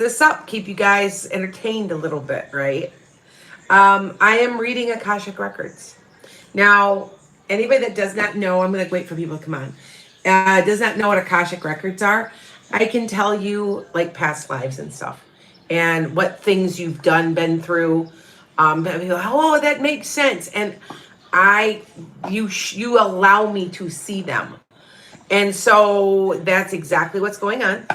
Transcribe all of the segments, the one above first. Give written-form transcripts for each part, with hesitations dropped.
this up, keep you guys entertained a little bit, right? I am reading Akashic Records. Now, anybody that does not know, I'm going to wait for people to come on, does not know what Akashic Records are, I can tell you like past lives and stuff and what things you've done, been through. And people, oh, that makes sense. And I, you allow me to see them. And so that's exactly what's going on.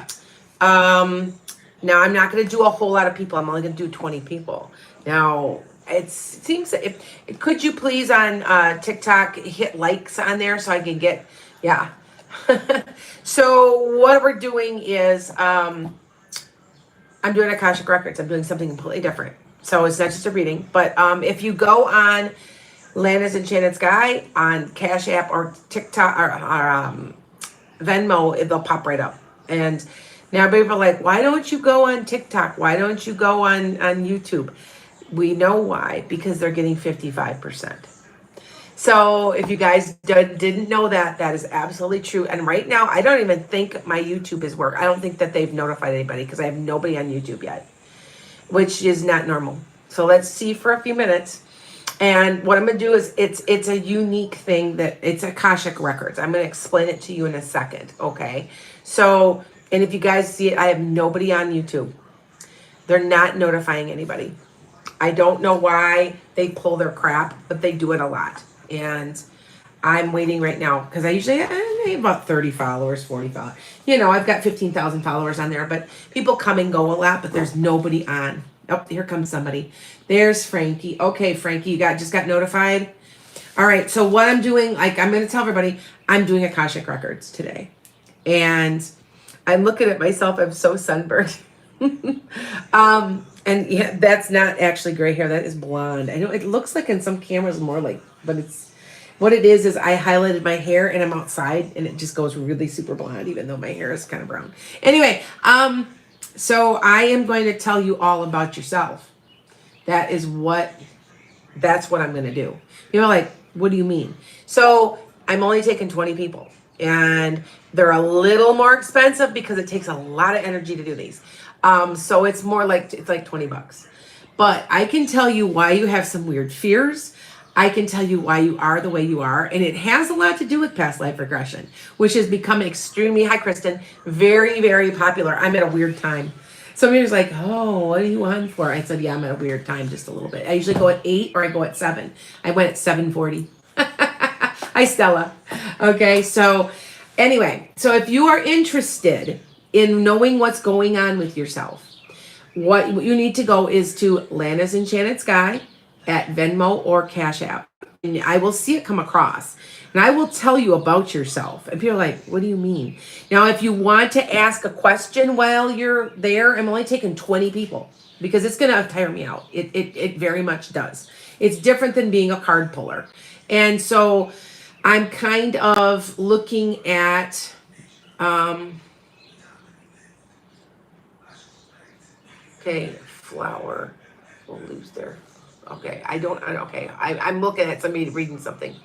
Now I'm not going to do a whole lot of people. I'm only going to do 20 people. Now it seems could you please on TikTok hit likes on there so I can get, yeah. So what we're doing is I'm doing Akashic Records. I'm doing something completely different. So it's not just a reading, but if you go on Lana's Enchanted Sky on Cash App or TikTok or Venmo, they'll pop right up. And now people are like, why don't you go on TikTok? Why don't you go on YouTube? We know why, because they're getting 55%. So if you guys didn't know that, that is absolutely true. And right now, I don't even think my YouTube is working. I don't think that they've notified anybody because I have nobody on YouTube yet, which is not normal. So let's see for a few minutes. And what I'm going to do is it's a unique thing that it's Akashic Records. I'm going to explain it to you in a second. Okay. So, and if you guys see it, I have nobody on YouTube. They're not notifying anybody. I don't know why they pull their crap, but they do it a lot. And I'm waiting right now because I usually have about 30 followers, 40 followers. You know, I've got 15,000 followers on there, but people come and go a lot, but there's nobody on. Oh, here comes somebody. There's Frankie. Okay, Frankie, you just got notified. All right, so what I'm doing, like I'm going to tell everybody, I'm doing Akashic Records today. And I'm looking at myself, I'm so sunburned. And yeah, that's not actually gray hair, that is blonde. I know it looks like in some cameras more like, but it's, what it is I highlighted my hair and I'm outside and it just goes really super blonde, even though my hair is kind of brown. Anyway, so I am going to tell you all about yourself. That's what I'm going to do. You're like, what do you mean? So I'm only taking 20 people and they're a little more expensive because it takes a lot of energy to do these. So it's more like, it's like $20, but I can tell you why you have some weird fears. I can tell you why you are the way you are. And it has a lot to do with past life regression, which has become extremely, hi Kristen, very, very popular. I'm at a weird time. Somebody was like, oh, what are you on for? I said, yeah, I'm at a weird time just a little bit. I usually go at 8 or I go at 7. I went at 7:40. Hi, Stella. Okay, so anyway, so if you are interested in knowing what's going on with yourself, what you need to go is to Lana's Enchanted Sky at Venmo or Cash App. And I will see it come across. And I will tell you about yourself. And people are like, what do you mean? Now, if you want to ask a question while you're there, I'm only taking 20 people because it's going to tire me out. It very much does. It's different than being a card puller. And so I'm kind of looking at, okay, flower. We'll lose there. Okay, I'm looking at somebody reading something.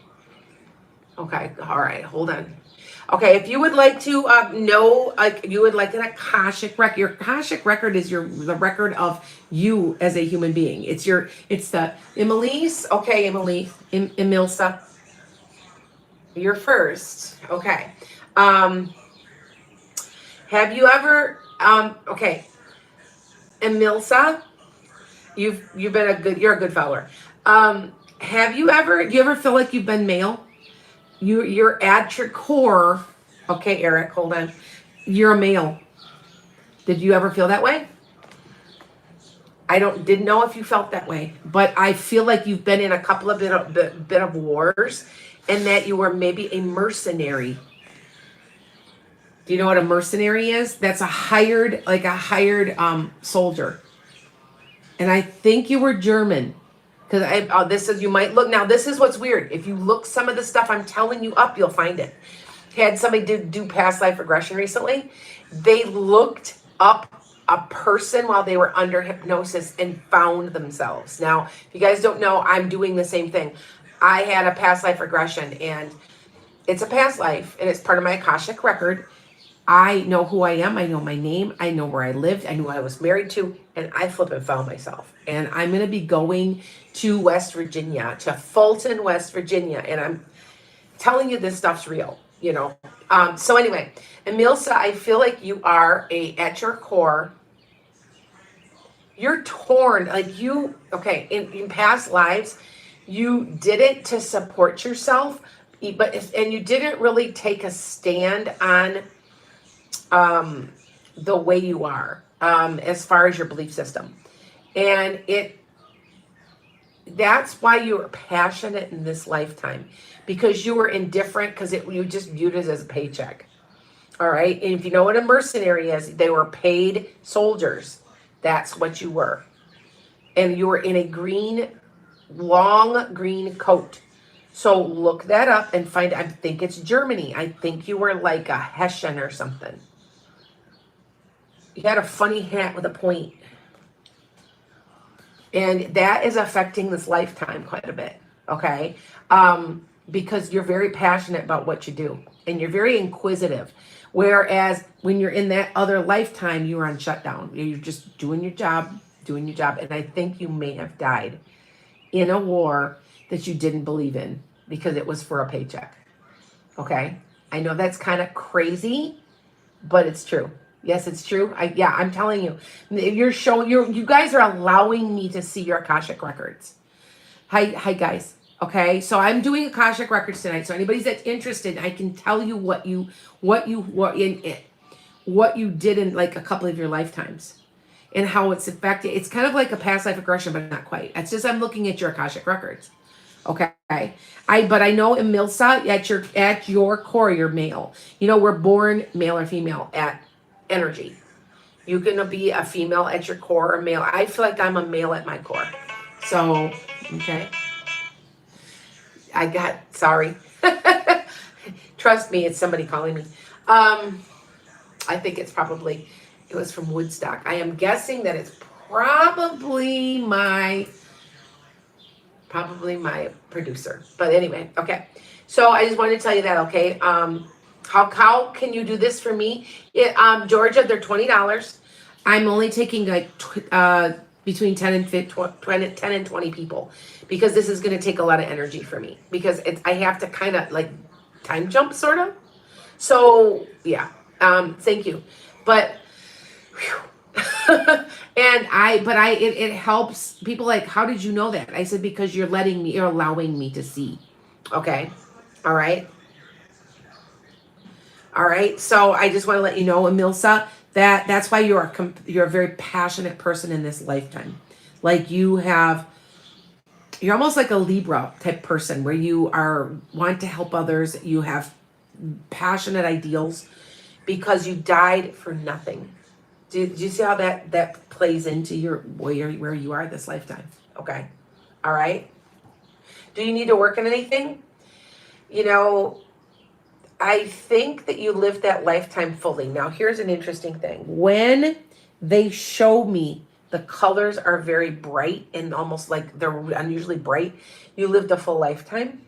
Okay, all right, hold on. Okay, if you would like to know, like you would like an Akashic record. Your Akashic record is the record of you as a human being. It's the Emilise. Okay, Emilsa. You're first. Okay. Have you ever okay, Emilsa? You're a good follower. Do you ever feel like you've been male? You're at your core. Okay, Eric, hold on. You're a male. Did you ever feel that way? I didn't know if you felt that way, but I feel like you've been in a couple of bit of wars, and that you were maybe a mercenary. Do you know what a mercenary is? That's a hired soldier. And I think you were German. Because this is what's weird. If you look some of the stuff I'm telling you up, you'll find it. Had somebody do past life regression recently. They looked up a person while they were under hypnosis and found themselves. Now, if you guys don't know, I'm doing the same thing. I had a past life regression, and it's a past life, and it's part of my Akashic record. I know who I am. I know my name. I know where I lived. I knew who I was married to. And I flip and found myself. And I'm going to be going to West Virginia, to Fulton, West Virginia. And I'm telling you this stuff's real, you know. So anyway, Emilsa, I feel like you are at your core, you're torn. Like you, okay, in past lives, you did it to support yourself, and you didn't really take a stand on the way you are, as far as your belief system. And that's why you were passionate in this lifetime, because you were indifferent, because you just viewed it as a paycheck. All right. And if you know what a mercenary is, they were paid soldiers. That's what you were. And you were in a long green coat. So look that up and find, I think it's Germany. I think you were like a Hessian or something. You had a funny hat with a point. And that is affecting this lifetime quite a bit. Okay. Because you're very passionate about what you do. And you're very inquisitive. Whereas when you're in that other lifetime, you were on shutdown. You're just doing your job. And I think you may have died in a war that you didn't believe in because it was for a paycheck. Okay? I know that's kind of crazy, but it's true. Yes, it's true. I'm telling you. You guys are allowing me to see your Akashic records. Hi guys. Okay, so I'm doing Akashic records tonight. So anybody's that's interested, I can tell you what you did in like a couple of your lifetimes, and how it's affected. It's kind of like a past life regression, but not quite. It's just I'm looking at your Akashic records. Okay, but I know Emilsa, at your core, you're male. You know, we're born male or female at energy. You can be a female at your core or male. I feel like I'm a male at my core. So okay. Sorry. Trust me, it's somebody calling me. I think it was from Woodstock. I am guessing that it's probably my producer. But anyway, okay. So I just wanted to tell you that, okay? How can you do this for me? Georgia, they're $20. I'm only taking like between 10 and 20 people, because this is going to take a lot of energy for me, because I have to kind of like time jump sort of. So yeah, thank you. But it helps people. Like, how did you know that? I said, because you're allowing me to see. Okay. All right. So I just want to let you know, Emilsa, that's why you're a very passionate person in this lifetime. Like you're almost like a Libra type person, where you want to help others. You have passionate ideals, because you died for nothing. Do you see how that plays into where you are this lifetime? Okay. All right. Do you need to work on anything? You know, I think that you lived that lifetime fully. Now, here's an interesting thing. When they show me the colors are very bright and almost like they're unusually bright, you lived a full lifetime.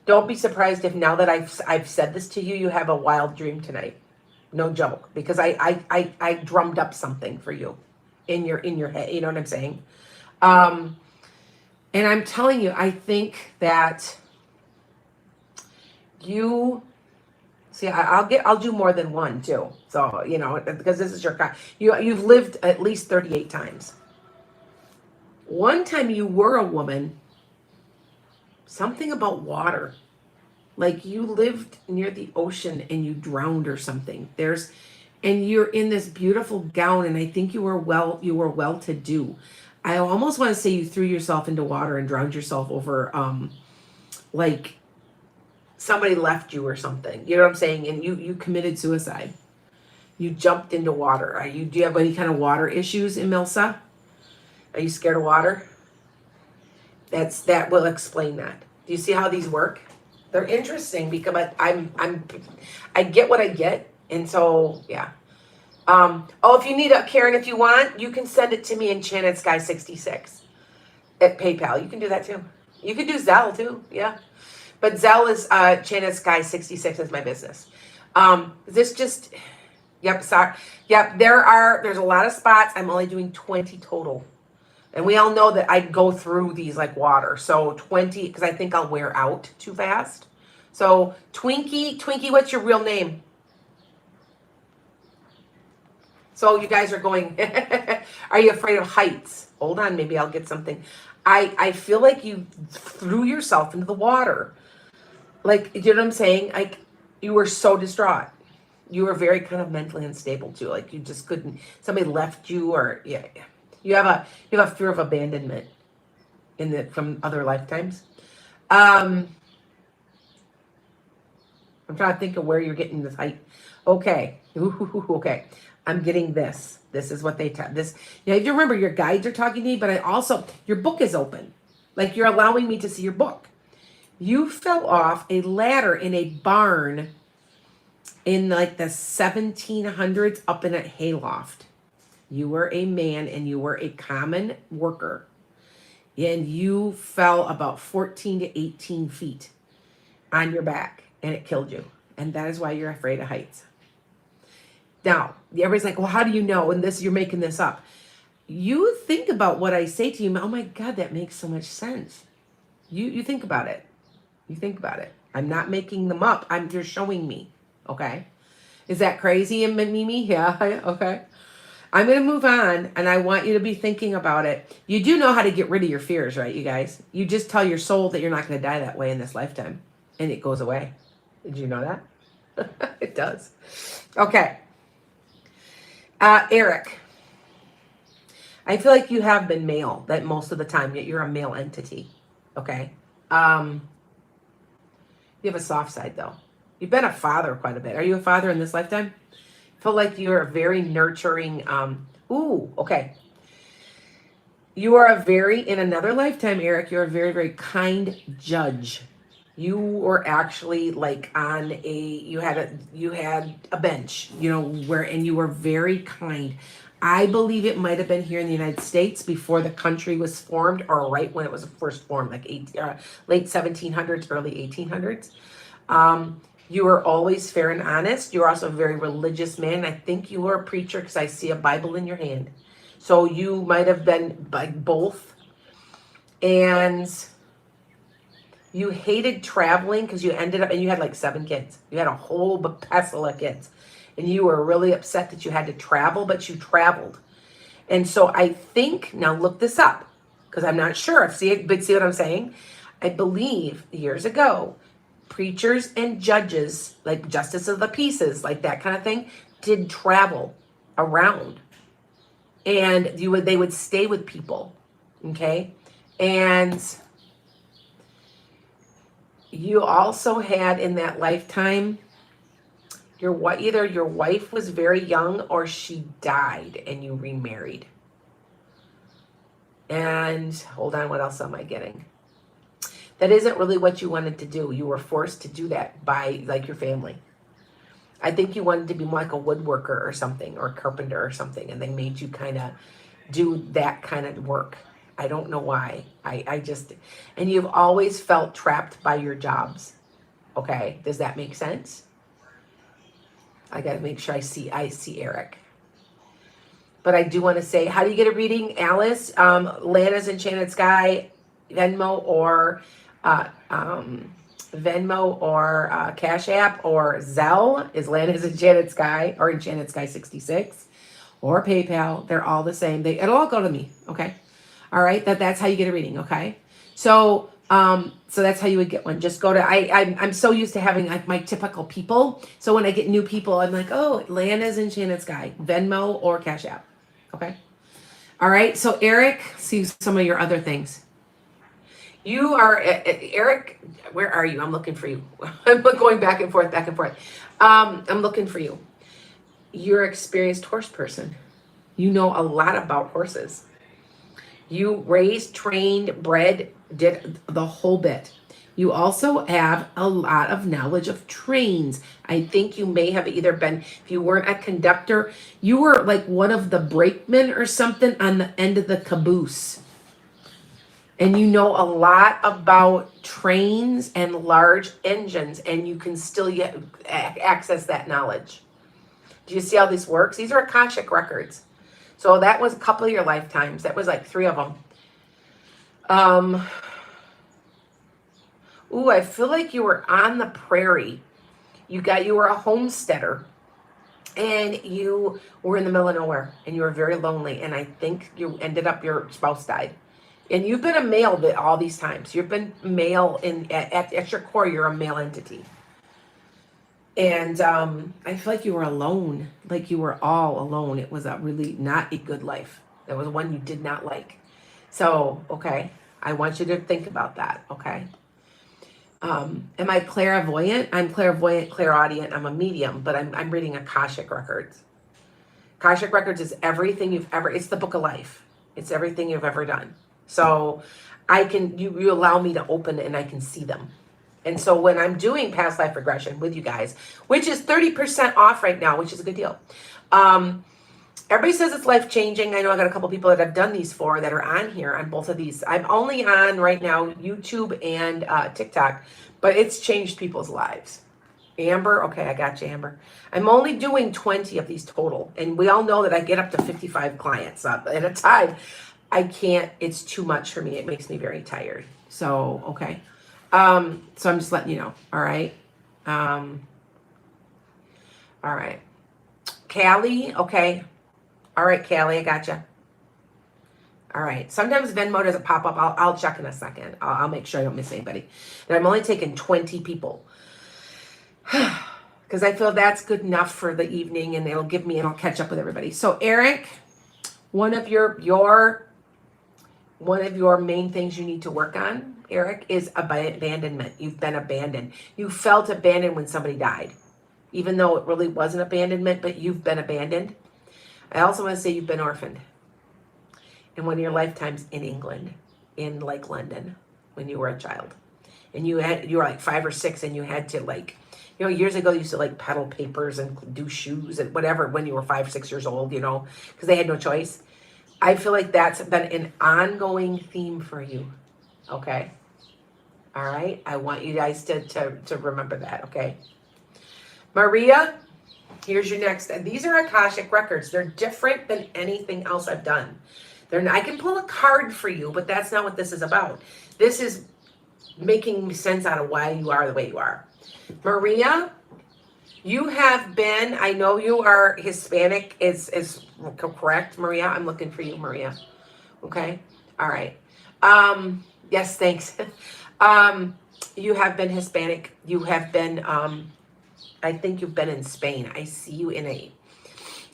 Don't be surprised if now that I've said this to you, you have a wild dream tonight. No joke, because I drummed up something for you in your head. You know what I'm saying? And I'm telling you, I think that you see. I'll do more than one too. So you know, because this is you've lived at least 38 times. One time you were a woman. Something about water. Like you lived near the ocean and you drowned or something. And you're in this beautiful gown, and I think you were well to do. I almost want to say you threw yourself into water and drowned yourself over, like somebody left you or something. You know what I'm saying? And you committed suicide. You jumped into water. Do you have any kind of water issues, Emilsa? Are you scared of water? That will explain that. Do you see how these work? They're interesting, because I get what I get, and so yeah. If you need Karen, if you want, you can send it to me, enchantedskye66 at PayPal. You can do that too. You can do Zelle too, yeah. But Zelle is enchantedskye66 is my business. This just, yep, sorry. Yep, there's a lot of spots. I'm only doing 20 total. And we all know that I go through these like water. So 20, because I think I'll wear out too fast. So Twinkie, what's your real name? So you guys are going, are you afraid of heights? Hold on, maybe I'll get something. I feel like you threw yourself into the water. Like, you know what I'm saying? Like, you were so distraught. You were very kind of mentally unstable too. Like, you just couldn't, somebody left you, or yeah. You have a fear of abandonment from other lifetimes. I'm trying to think of where you're getting this height. Okay. Ooh, okay. I'm getting this. This is what they tell this. You have to remember your guides are talking to me, but I also, your book is open. Like, you're allowing me to see your book. You fell off a ladder in a barn in like the 1700s up in a hayloft. You were a man and you were a common worker. And you fell about 14 to 18 feet on your back and it killed you. And that is why you're afraid of heights. Now, everybody's like, well, how do you know? And this, you're making this up. You think about what I say to you. Oh my God, that makes so much sense. You think about it. You think about it. I'm not making them up. You're showing me. Okay. Is that crazy, Mimi? Yeah. Okay. I'm going to move on, and I want you to be thinking about it. You do know how to get rid of your fears, right, you guys? You just tell your soul that you're not going to die that way in this lifetime, and it goes away. Did you know that? It does. Okay. Eric, I feel like you have been male that most of the time, yet you're a male entity. Okay. You have a soft side, though. You've been a father quite a bit. Are you a father in this lifetime? Feel like you're a very nurturing, okay. You are in another lifetime, Eric, you're a very, very kind judge. You were actually like you had a bench, and you were very kind. I believe it might have been here in the United States before the country was formed, or right when it was first formed, like late 1700s, early 1800s. You were always fair and honest. You were also a very religious man. I think you were a preacher because I see a Bible in your hand. So you might have been like both. And you hated traveling because you ended up, and you had like 7 kids. You had a whole pestle of kids. And you were really upset that you had to travel, but you traveled. And so I think, now look this up, because I'm not sure. See what I'm saying? I believe years ago, preachers and judges, like justice of the peaces, like that kind of thing, did travel around, and they would stay with people. Okay. And you also had in that lifetime, either your wife was very young or she died and you remarried. And hold on, what else am I getting? That isn't really what you wanted to do. You were forced to do that by like your family. I think you wanted to be more like a woodworker or something, or a carpenter or something, and they made you kind of do that kind of work. I don't know why. And you've always felt trapped by your jobs. Okay, does that make sense? I got to make sure I see Eric. But I do want to say, how do you get a reading, Alice? Lana's Enchanted Sky, Venmo or Cash App, or Zelle is Lana's Enchanted Sky, or Enchanted Sky 66, or PayPal. They're all the same. It'll all go to me. Okay. All right. That's how you get a reading. Okay. So that's how you would get one. Just go to, I'm so used to having like my typical people. So when I get new people, I'm like, oh, Lana's Enchanted Sky, Venmo or Cash App. Okay. All right. So Eric, see some of your other things. You are, Eric, where are you? I'm looking for you. I'm going back and forth. I'm looking for you. You're an experienced horse person. You know a lot about horses. You raised, trained, bred, did the whole bit. You also have a lot of knowledge of trains. I think you may have either been, if you weren't a conductor, you were like one of the brakemen or something on the end of the caboose. And you know a lot about trains and large engines, and you can still yet access that knowledge. Do you see how this works? These are Akashic records. So that was a couple of your lifetimes. That was like 3 of them. Ooh, I feel like you were on the prairie. You were a homesteader, and you were in the middle of nowhere, and you were very lonely. And I think you ended up, your spouse died. And you've been a male all these times. You've been male at your core. You're a male entity. And I feel like you were alone, like you were all alone. It was a really not a good life. That was one you did not like. So, okay, I want you to think about that, okay? Am I clairvoyant? I'm clairvoyant, clairaudient. I'm a medium, but I'm reading Akashic records. Akashic records is everything you've ever, it's the book of life. It's everything you've ever done. So you allow me to open and I can see them. And so when I'm doing past life regression with you guys, which is 30% off right now, which is a good deal. Everybody says it's life changing. I know I got a couple people that I've done these for that are on here on both of these. I'm only on right now YouTube and TikTok, but it's changed people's lives. Amber, okay, I got you, Amber. I'm only doing 20 of these total. And we all know that I get up to 55 clients up at a time. I can't, it's too much for me. It makes me very tired. So, okay. So I'm just letting you know. All right. All right. Callie, okay. All right, Callie, I got you. All right. Sometimes Venmo doesn't pop up. I'll check in a second. I'll make sure I don't miss anybody. And I'm only taking 20 people. Because I feel that's good enough for the evening, and it'll catch up with everybody. So Eric, one of your main things you need to work on, Eric, is abandonment. You've been abandoned. You felt abandoned when somebody died, even though it really wasn't abandonment, but you've been abandoned. I also want to say you've been orphaned in one of your lifetimes in England, in like London, when you were a child. And you were like 5 or 6, and you had to years ago you used to like peddle papers and do shoes and whatever when you were 5, 6 years old, because they had no choice. I feel like that's been an ongoing theme for you. Okay. All right. I want you guys to remember that. Okay. Maria, here's your next. These are Akashic records. They're different than anything else I've done. I can pull a card for you, but that's not what this is about. This is making sense out of why you are the way you are. Maria, you have been, I know you are Hispanic, is correct, Maria? I'm looking for you, Maria. Okay. All right. Yes, thanks. You have been Hispanic. You have been, I think you've been in Spain. I see you in a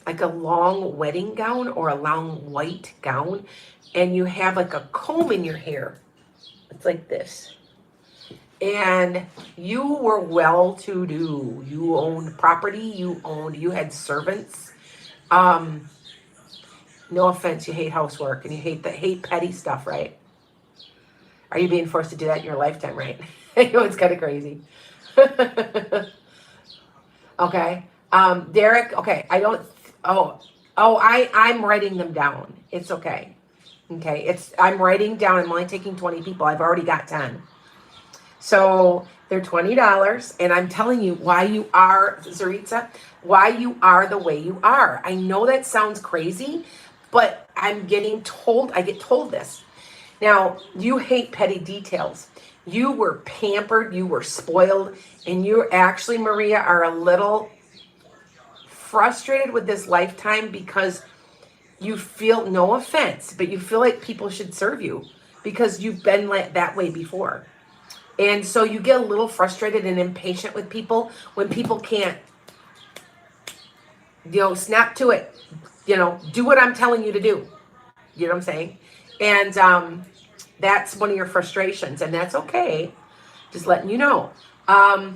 long wedding gown or a long white gown, and you have like a comb in your hair. It's like this. And you were well-to-do. You owned property. You had servants. No offense, you hate housework and you hate petty stuff, right? Are you being forced to do that in your lifetime, right? I know it's kind of crazy. Okay. Derek, okay. I'm writing them down. It's okay. Okay. I'm writing down. I'm only taking 20 people. I've already got 10. So they're $20, and I'm telling you why you are, Zaritza, why you are the way you are. I know that sounds crazy, but I get told this. Now, you hate petty details. You were pampered, you were spoiled, and you actually, Maria, are a little frustrated with this lifetime because you feel, no offense, but you feel like people should serve you because you've been that way before. And so you get a little frustrated and impatient with people when people can't, snap to it, do what I'm telling you to do. You know what I'm saying? And that's one of your frustrations, and that's okay. Just letting you know. I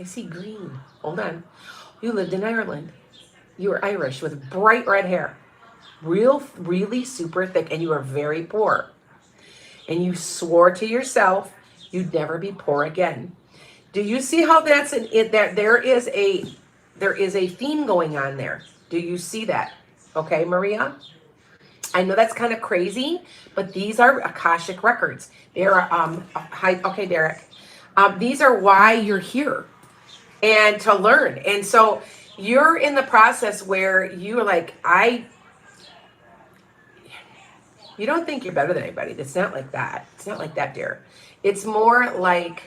see green. Hold on. You lived in Ireland. You were Irish with bright red hair. Really super thick, and you were very poor. And you swore to yourself you'd never be poor again. Do you see how that's that there is a theme going on there? Do you see that? Okay, Maria? I know that's kind of crazy, but these are Akashic records. They're hi, okay, Derek. These are why you're here and to learn. And so you're in the process where you're like, you don't think you're better than anybody. It's not like that. It's not like that, dear. It's more like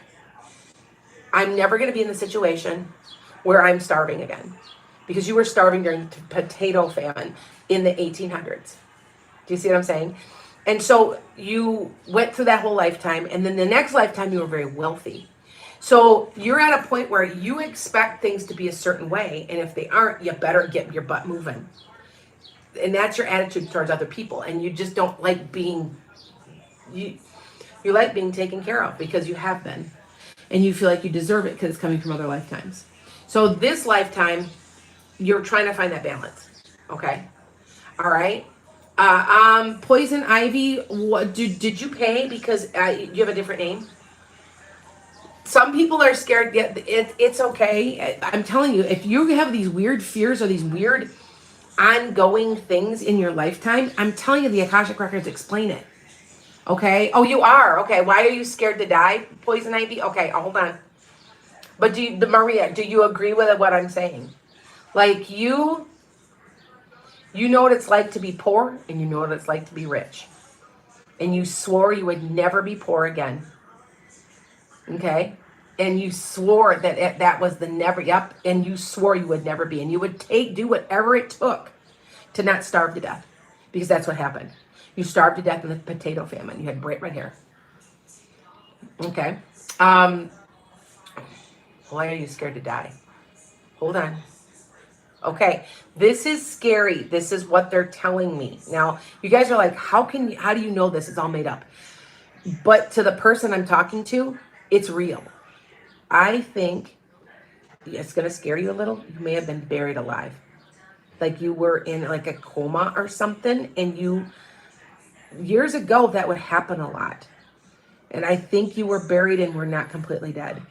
I'm never going to be in the situation where I'm starving again, because you were starving during the potato famine in the 1800s. Do you see what I'm saying? And so you went through that whole lifetime, and then the next lifetime you were very wealthy. So you're at a point where you expect things to be a certain way, and if they aren't, you better get your butt moving. And that's your attitude towards other people, and you just don't like being you like being taken care of because you have been, and you feel like you deserve it because it's coming from other lifetimes. So this lifetime, you're trying to find that balance. Okay, all right. Poison ivy. What did you pay? Because you have a different name. Some people are scared. Yeah, it's okay. I'm telling you, if you have these weird fears or these weird ongoing things in your lifetime, I'm telling you, the Akashic records explain it. Okay. Oh, you are. Okay. Why are you scared to die? Poison ivy. Okay. Hold on. But Maria, do you agree with what I'm saying? Like you know what it's like to be poor, and you know what it's like to be rich. And you swore you would never be poor again. Okay? And you swore that that was the never, yep. And you swore you would never be. And you would do whatever it took to not starve to death. Because that's what happened. You starved to death in the potato famine. You had bright red hair. Okay? Why are you scared to die? Hold on. Okay, this is scary. This is what they're telling me. Now, you guys are like, how do you know this? It's all made up. But to the person I'm talking to, it's real. I think it's going to scare you a little. You may have been buried alive. Like you were in like a coma or something. And years ago, that would happen a lot. And I think you were buried and were not completely dead.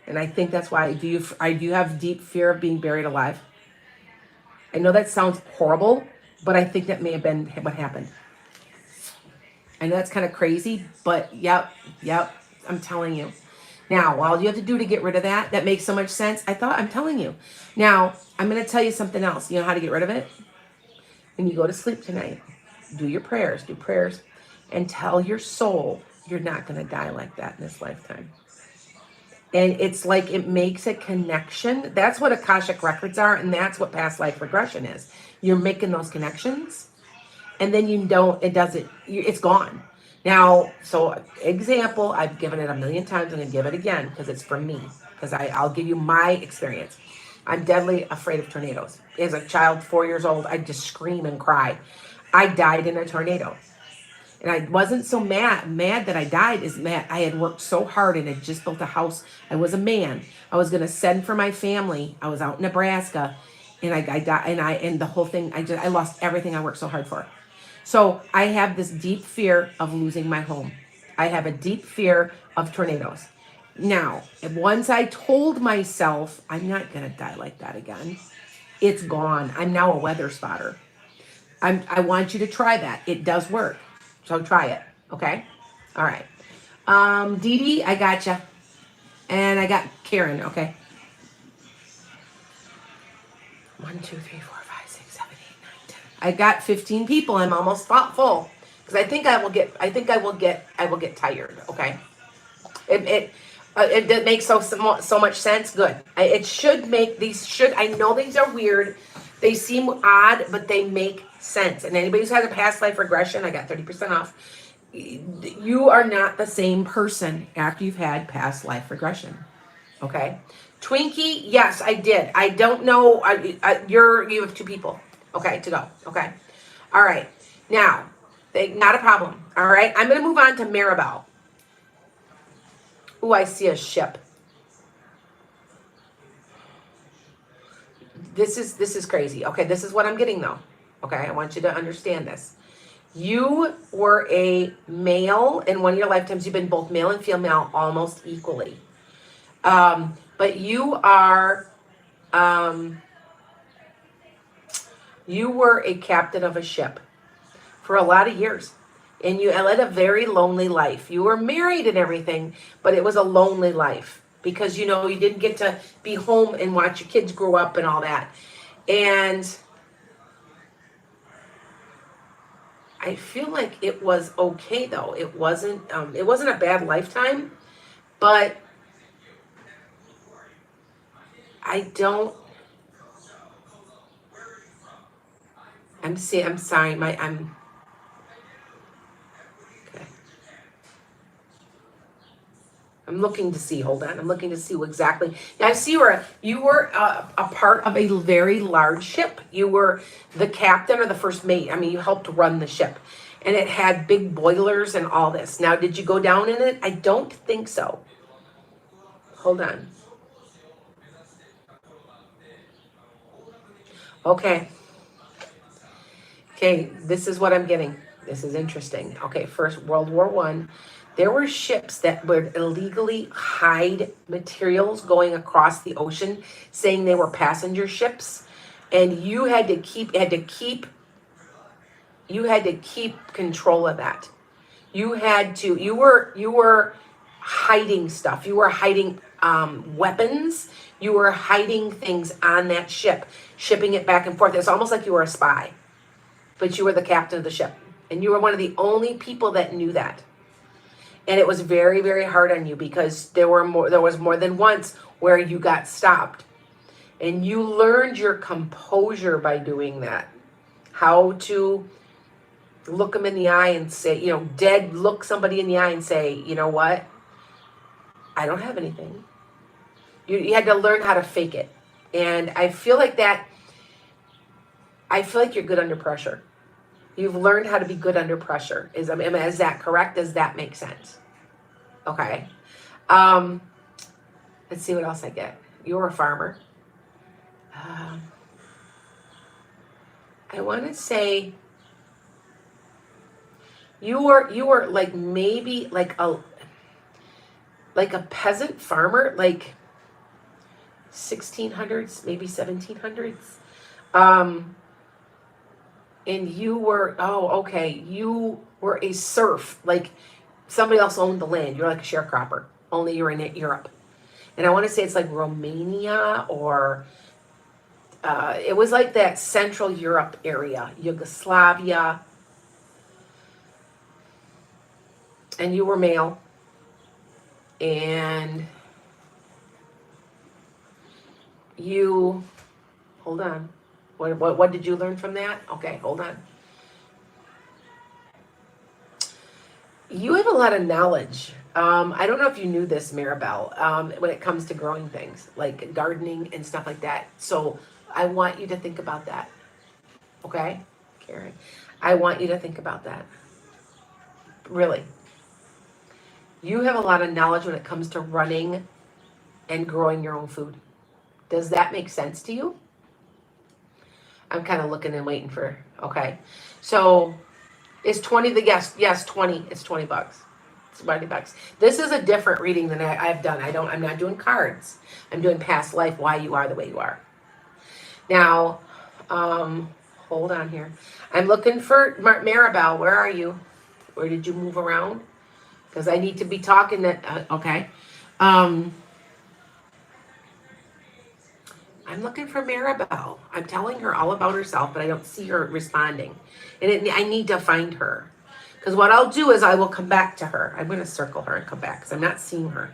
And I think that's why. Do you have deep fear of being buried alive? I know that sounds horrible, but I think that may have been what happened. I know that's kind of crazy, but yep, I'm telling you. Now, all you have to do to get rid of that makes so much sense. I'm telling you. Now, I'm going to tell you something else. You know how to get rid of it? When you go to sleep tonight, do prayers, and tell your soul you're not going to die like that in this lifetime. And it's like it makes a connection. That's what Akashic records are, and that's what past life regression is. You're making those connections, and then it's gone. Now, so example, I've given it a million times. I'm going to give it again because it's for me, because I'll give you my experience. I'm deadly afraid of tornadoes. As a child, 4 years old, I'd just scream and cry. I died in a tornado. And I wasn't so mad that I died. I had worked so hard and had just built a house. I was a man. I was going to send for my family. I was out in Nebraska, and I died. And the whole thing, I lost everything I worked so hard for. So I have this deep fear of losing my home. I have a deep fear of tornadoes. Now, once I told myself I'm not going to die like that again, it's gone. I'm now a weather spotter. I want you to try that. It does work. So try it, okay? All right. Dee Dee, I got you. And I got Karen, okay? 1, 2, 3, 4, 5, 6, 7, 8, 9, 10. I got 15 people. I'm almost full. Because I think I will get tired, okay? It makes so much sense. Good. I know these are weird. They seem odd, but they make sense. And anybody who's had a past life regression, I got 30% off. You are not the same person after you've had past life regression. Okay. Twinkie, yes, I did. I don't know. You have 2 people. Okay, to go. Okay. All right. Now, not a problem. All right. I'm going to move on to Maribel. Ooh, I see a ship. This is crazy. Okay, this is what I'm getting though. Okay, I want you to understand this. You were a male in one of your lifetimes. You've been both male and female almost equally. But you were a captain of a ship for a lot of years. And you led a very lonely life. You were married and everything, but it was a lonely life because, you know, you didn't get to be home and watch your kids grow up and all that. And I feel like it was okay though. It wasn't a bad lifetime, but I'm sorry, okay. I'm looking to see, hold on. I'm looking to see exactly. Now I see you were a part of a very large ship. You were the captain or the first mate. I mean, you helped run the ship. And it had big boilers and all this. Now, did you go down in it? I don't think so. Hold on. Okay. Okay, this is what I'm getting. This is interesting. Okay, first World War One. There were ships that would illegally hide materials going across the ocean, saying they were passenger ships, and you had to keep control of that. You were hiding stuff. You were hiding weapons. You were hiding things on that ship, shipping it back and forth. It's almost like you were a spy, but you were the captain of the ship, and you were one of the only people that knew that. And it was very, very hard on you because there was more than once where you got stopped. And you learned your composure by doing that. How to look them in the eye and say, look somebody in the eye and say, you know what? I don't have anything. You had to learn how to fake it. And I feel like you're good under pressure. You've learned how to be good under pressure. Is that correct? Does that make sense? Okay. Let's see what else I get. You're a farmer. I want to say you were like maybe like a peasant farmer, like 1600s, maybe 1700s. And you were, you were a serf, like somebody else owned the land. You're like a sharecropper, only you're in Europe. And I want to say it's like Romania or it was like that Central Europe area, Yugoslavia. And you were male. And hold on. What did you learn from that? Okay, hold on. You have a lot of knowledge. I don't know if you knew this, Maribel, when it comes to growing things, like gardening and stuff like that. So I want you to think about that. Okay, Karen? I want you to think about that. Really. You have a lot of knowledge when it comes to running and growing your own food. Does that make sense to you? I'm kind of looking and waiting for, okay. So is 20 the yes, 20, it's $20. It's $20. This is a different reading than I've done. I'm not doing cards. I'm doing past life, why you are the way you are. Now, hold on here. I'm looking for Maribel. Where are you? Where did you move around? Because I need to be talking that, okay. I'm looking for Maribel. I'm telling her all about herself, but I don't see her responding. And I need to find her. Because what I'll do is I will come back to her. I'm going to circle her and come back because I'm not seeing her.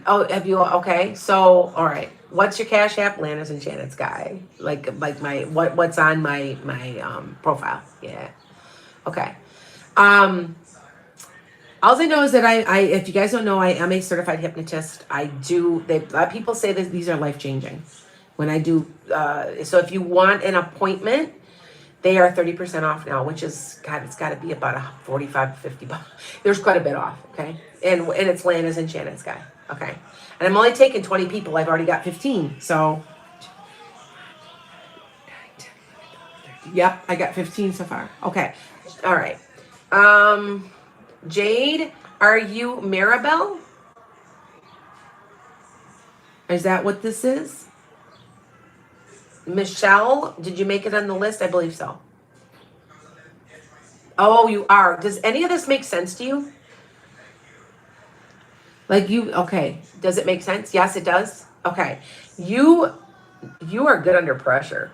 Have you, okay. So, all right. What's your Cash App? Lana's Enchanted Sky. Like my, what's on my profile. Yeah. Okay. All I know is that I if you guys don't know, I am a certified hypnotist. A lot of people say that these are life-changing. When I do, so if you want an appointment, they are 30% off now, which is, God, it's got to be about 45, 50 bucks. There's quite a bit off, okay? And it's Lana's Enchanted Sky, okay? And I'm only taking 20 people. I've already got 15, so. Yep, I got 15 so far. Okay, all right. Jade, are you Maribel? Is that what this is? Michelle, did you make it on the list? I believe so. Oh, you are. Does any of this make sense to you? Like okay. Does it make sense? Yes, it does. Okay. You you are good under pressure.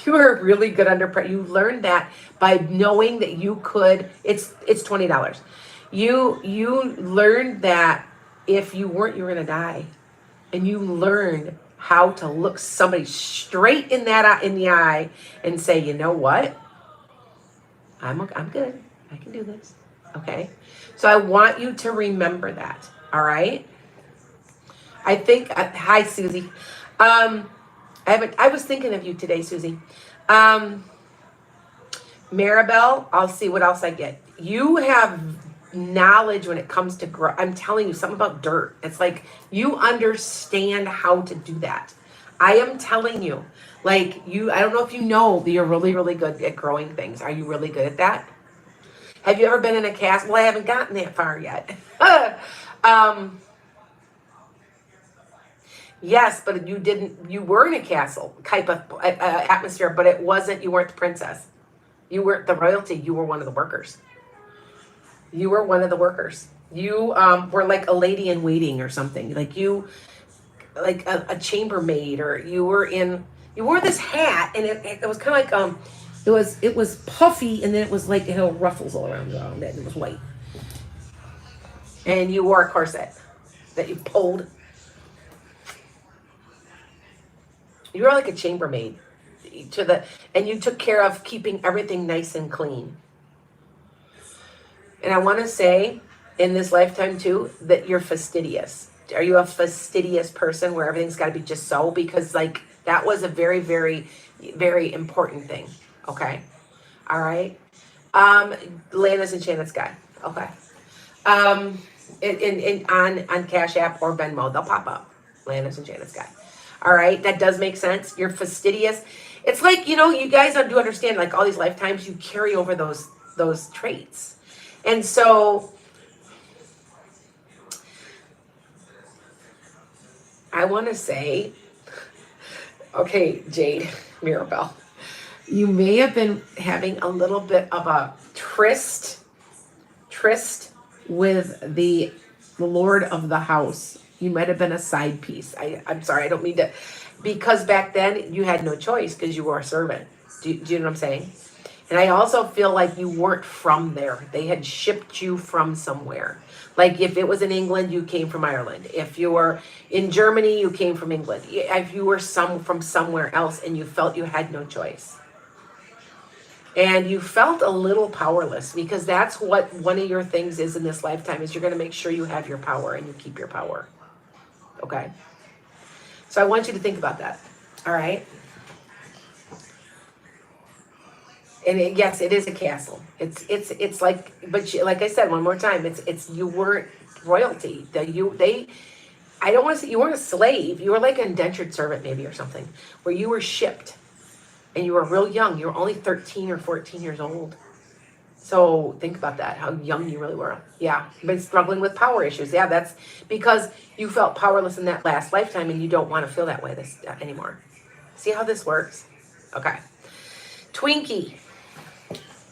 You are really good under pressure. You learned that by knowing that you could. It's $20. You learned that if you weren't, you were gonna die, and you learned how to look somebody straight in the eye and say, you know what, I'm good. I can do this. Okay. So I want you to remember that. All right. I think. Hi, Susie. I was thinking of you today, Susie. Um, Maribel, I'll see what else I get. You have knowledge when it comes to grow. I'm telling you something about dirt. It's like you understand how to do that. I am telling you, like you, I don't know if you know that you're really, really good at growing things. Are you really good at that? Have you ever been in a castle? Well, I haven't gotten that far yet. um, Yes, but you didn't. You were in a castle type of atmosphere, but it wasn't. You weren't the princess. You weren't the royalty. You were one of the workers. You were one of the workers. You were like a lady in waiting or something. Like you, like a chambermaid, or you were in. You wore this hat, and it was kind of like it was puffy, and then it was like it had ruffles all around it, and it was white. And you wore a corset that you pulled. You were like a chambermaid and you took care of keeping everything nice and clean. And I want to say in this lifetime too, that you're fastidious. Are you a fastidious person where everything's got to be just so? Because like that was a very, very, very important thing. Okay. All right. Lana's Enchanted Sky. Okay. On Cash App or Venmo, they'll pop up. Lana's Enchanted Sky. All right, that does make sense. You're fastidious. It's like, you guys do understand, like all these lifetimes, you carry over those traits. And so I want to say, okay, Jade, Mirabelle, you may have been having a little bit of a tryst with the Lord of the house. You might have been a side piece. I'm sorry, I don't mean to, because back then you had no choice because you were a servant. Do you know what I'm saying? And I also feel like you weren't from there. They had shipped you from somewhere. Like if it was in England, you came from Ireland. If you were in Germany, you came from England. If you were from somewhere else and you felt you had no choice. And you felt a little powerless because that's what one of your things is in this lifetime is you're going to make sure you have your power and you keep your power. Okay. So I want you to think about that. All right. And yes, it is a castle. It's like, but like I said, one more time, it's you weren't royalty. I don't want to say you weren't a slave. You were like an indentured servant maybe or something where you were shipped and you were real young. You were only 13 or 14 years old. So think about that, how young you really were. Yeah, you've been struggling with power issues. Yeah, that's because you felt powerless in that last lifetime and you don't want to feel that way anymore. See how this works? Okay. Twinkie.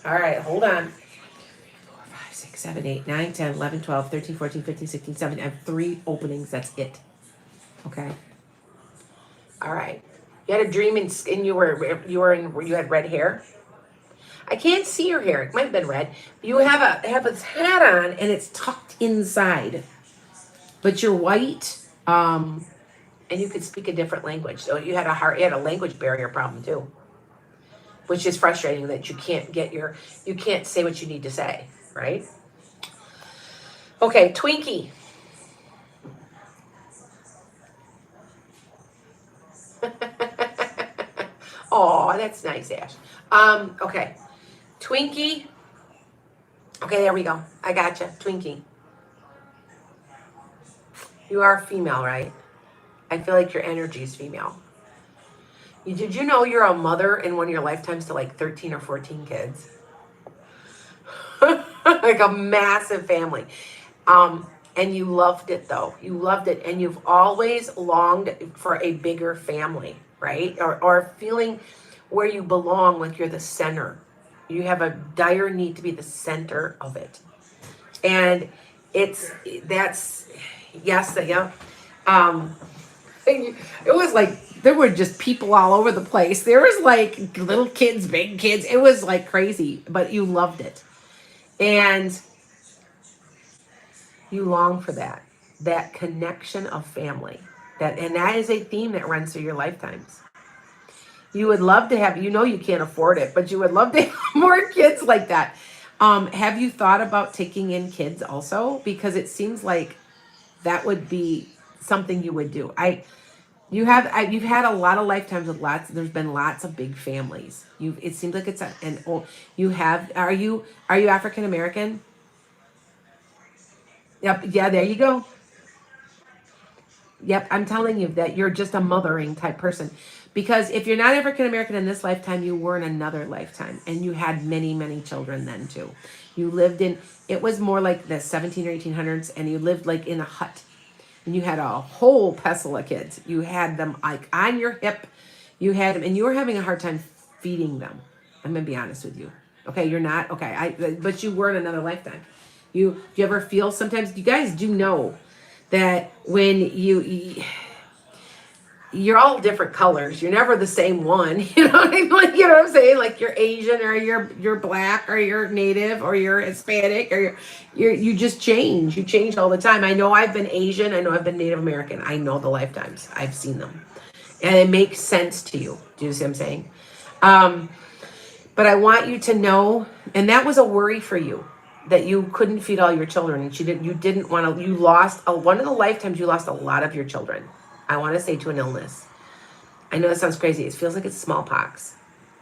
All right, hold on. 4, 5, 6, 7, 8, 9, 10, 11, 12, 13, 14, 15, 16, 17. I have 3 openings. That's it. Okay. All right. You had a dream and you had red hair. I can't see your hair. It might have been red. You have a hat on and it's tucked inside, but you're white. And you could speak a different language. So you had a language barrier problem too, which is frustrating that you can't say what you need to say, right? Okay, Twinkie. Oh, that's nice, Ash. Okay. Twinkie. Okay, there we go. I gotcha. Twinkie. You are female, right? I feel like your energy is female. Did you know you're a mother in one of your lifetimes to like 13 or 14 kids? Like a massive family. And you loved it though. You loved it. And you've always longed for a bigger family, right? Or feeling where you belong, like you're the center. You have a dire need to be the center of it. And that's, yes, yeah. Um, it was like, there were just people all over the place. There was like little kids, big kids. It was like crazy, but you loved it. And you long for that connection of family. And that is a theme that runs through your lifetimes. You would love to have, you can't afford it, but you would love to have more kids like that. Have you thought about taking in kids also? Because it seems like that would be something you would do. You've had a lot of lifetimes with there's been lots of big families. It seems like it's an old, are you African American? Yep. Yeah, there you go. Yep, I'm telling you that you're just a mothering type person. Because if you're not African American in this lifetime, you were in another lifetime. And you had many, many children then too. You lived it was more like the 17 or 1800s, and you lived like in a hut. And you had a whole pestle of kids. You had them like on your hip. You had them, and you were having a hard time feeding them. I'm going to be honest with you. Okay, you're not, okay, but you were in another lifetime. Do you ever feel sometimes, you guys do know that when you're all different colors. You're never the same one. You know what I mean? Like, you know what I'm saying? Like you're Asian, or you're black, or you're Native, or you're Hispanic, or you just change. You change all the time. I know I've been Asian. I know I've been Native American. I know the lifetimes. I've seen them, and it makes sense to you. Do you see what I'm saying? But I want you to know, and that was a worry for you, that you couldn't feed all your children, and you didn't want to. You lost one of the lifetimes. You lost a lot of your children. I want to say to an illness. I know it sounds crazy. It feels like it's smallpox.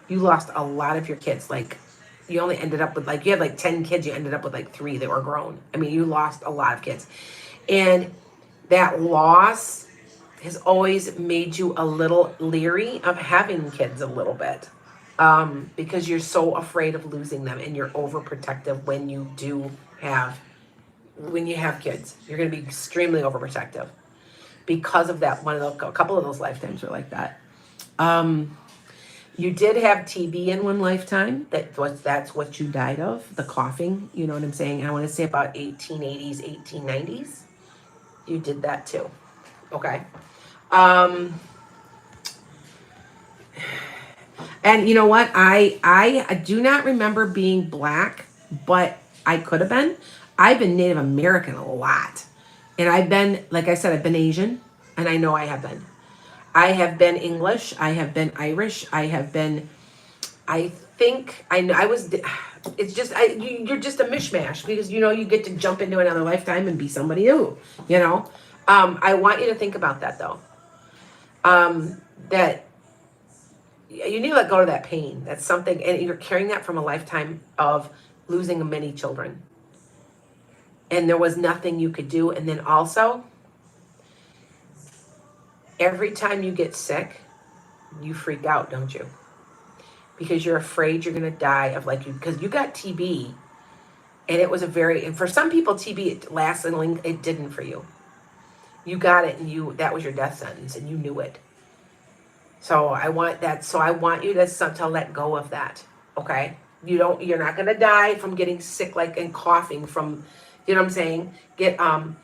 You lost a lot of your kids. Like, you only ended up with, like, you had like 10 kids. You ended up with like 3 that were grown. I mean, you lost a lot of kids. And that loss has always made you a little leery of having kids a little bit. Because you're so afraid of losing them, and you're overprotective when you have kids. You're going to be extremely overprotective. Because of that, a couple of those lifetimes were like that. You did have TB in one lifetime. That's what you died of, the coughing. You know what I'm saying? I want to say about 1880s, 1890s. You did that too. Okay. And you know what? I do not remember being black, but I could have been. I've been Native American a lot. And I've been, like I said, I've been Asian, and I know I have been. I have been English. I have been Irish. I think I know I was. It's just you're just a mishmash, because you get to jump into another lifetime and be somebody new. I want you to think about that though. That you need to let go of that pain. That's something, and you're carrying that from a lifetime of losing many children. And there was nothing you could do. And then also, every time you get sick, you freak out, don't you? Because you're afraid you're going to die of because you got TB, and it was and for some people, TB, it lasts, and it didn't for you. You got it, and that was your death sentence, and you knew it. So I want you to let go of that. Okay? You're not going to die from getting sick, and coughing from, you know what I'm saying? Get from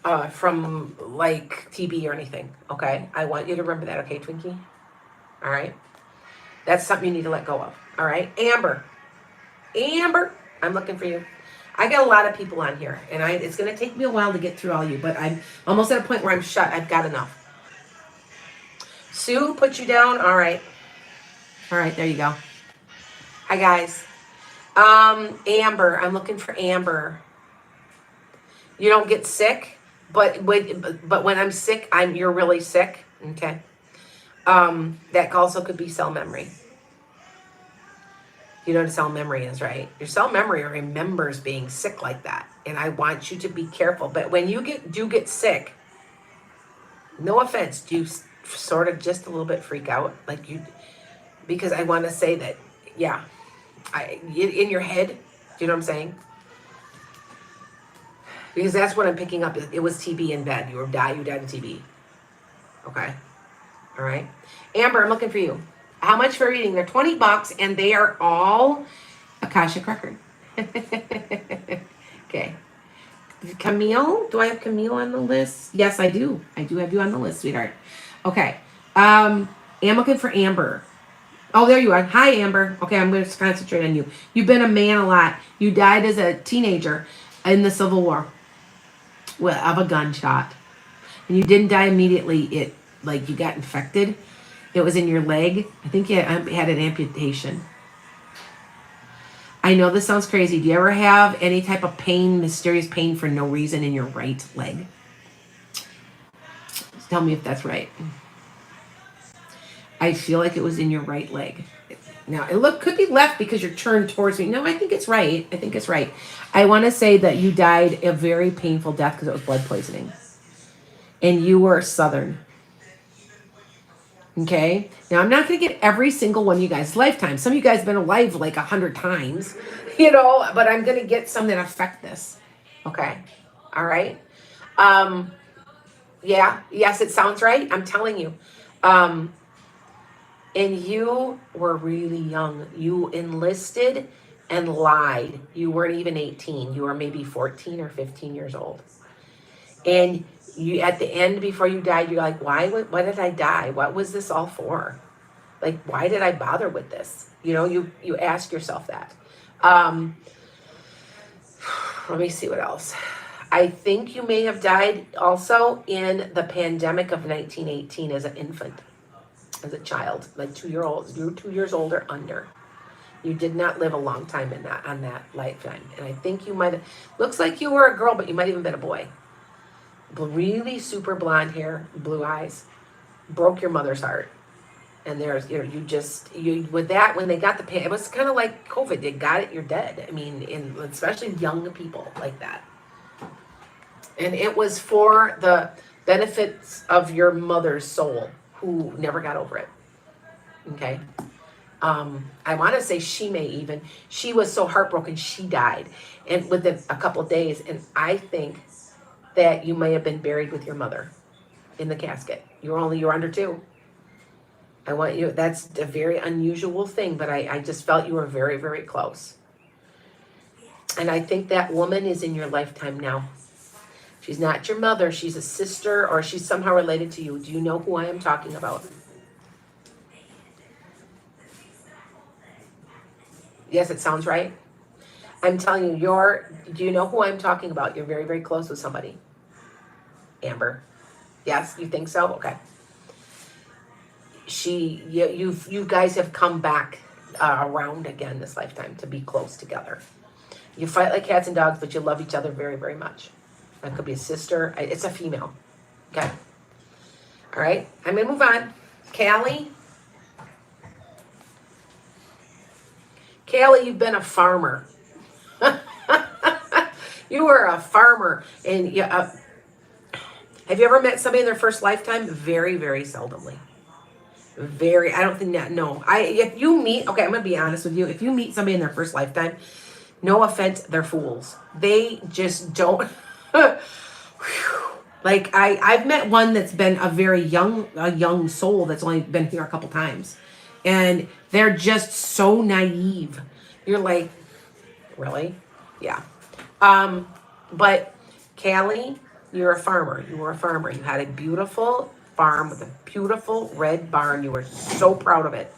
TB or anything. Okay, I want you to remember that. Okay, Twinkie. All right, that's something you need to let go of. All right, Amber, I'm looking for you. I got a lot of people on here, and it's gonna take me a while to get through all you, but I'm almost at a point where I'm shut. I've got enough. Sue, put you down. All right, there you go. Hi guys. Amber, I'm looking for Amber. You don't get sick, but when I'm sick, you're really sick. Okay. That also could be cell memory. You know what a cell memory is, right? Your cell memory remembers being sick like that. And I want you to be careful. But when you do get sick, no offense, do you sort of just a little bit freak out? Because I want to say that, yeah, in your head, do you know what I'm saying? Because that's what I'm picking up. It was TB in bed. You died of TB. Okay. All right. Amber, I'm looking for you. How much for reading? They're $20, and they are all Akashic record. Okay. Camille, do I have Camille on the list? Yes, I do. I do have you on the list, sweetheart. Okay. I'm looking for Amber. Oh, there you are. Hi, Amber. Okay, I'm going to concentrate on you. You've been a man a lot. You died as a teenager in the Civil War of a gunshot. And you didn't die immediately. It, like, you got infected. It was in your leg. I think you had an amputation. I know this sounds crazy. Do you ever have any type of pain, mysterious pain for no reason in your right leg? Just tell me if that's right. I feel like it was in your right leg. Now, it could be left because you're turned towards me. No, I think it's right. I think it's right. I want to say that you died a very painful death because it was blood poisoning. And you were Southern. Okay? Now, I'm not going to get every single one of you guys' lifetime. Some of you guys have been alive like 100 times, but I'm going to get some that affect this. Okay? All right? Yeah. Yes, it sounds right. I'm telling you. And you were really young. You enlisted and lied. You weren't even 18. You were maybe 14 or 15 years old. And you, at the end, before you died, you're like, why did I die? What was this all for? Like, why did I bother with this? You ask yourself that. Let me see what else. I think you may have died also in the pandemic of 1918 as an infant. As a child, like 2 year old, you were 2 years old or under. You did not live a long time on that lifetime. And I think you might have, looks like you were a girl, but you might even been a boy. Really super blonde hair, blue eyes, broke your mother's heart. And there's, with that, when they got it was kind of like COVID. They got it, you're dead. I mean, especially young people like that. And it was for the benefits of your mother's soul, who never got over it. Okay. I want to say she was so heartbroken, she died. And within a couple of days, and I think that you may have been buried with your mother in the casket. You're under 2. That's a very unusual thing, but I just felt you were very, very close. And I think that woman is in your lifetime now. She's not your mother. She's a sister, or she's somehow related to you. Do you know who I am talking about? Yes, it sounds right. I'm telling you, do you know who I'm talking about? You're very, very close with somebody. Amber. Yes, you think so? Okay. You guys have come back around again this lifetime to be close together. You fight like cats and dogs, but you love each other very, very much. That could be a sister. It's a female. Okay. All right. I'm going to move on. Callie. Callie, you've been a farmer. You were a farmer. And have you ever met somebody in their first lifetime? Very, very seldomly. I don't think that, no. If you meet, okay, I'm going to be honest with you. If you meet somebody in their first lifetime, no offense, they're fools. They just don't. Like I've met one that's been a very young soul that's only been here a couple times, and they're just so naive. You're like, really? Yeah. But Callie, you're a farmer. You were a farmer. You had a beautiful farm with a beautiful red barn. You were so proud of it.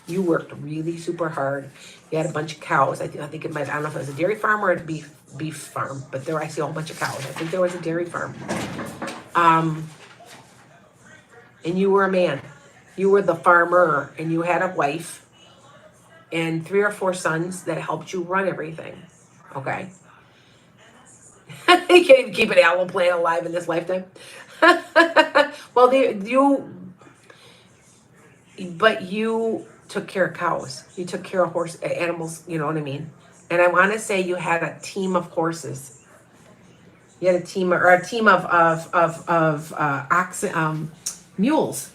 You worked really super hard. You had a bunch of cows. I think it might, I don't know if it was a dairy farm or a beef farm, but there I see a whole bunch of cows. I think there was a dairy farm. And you were a man. You were the farmer, and you had a wife and 3 or 4 sons that helped you run everything. Okay. You can't even keep an animal plant alive in this lifetime. Well, but you took care of cows. You took care of animals, you know what I mean? And I want to say you had a team of horses. You had a team of mules.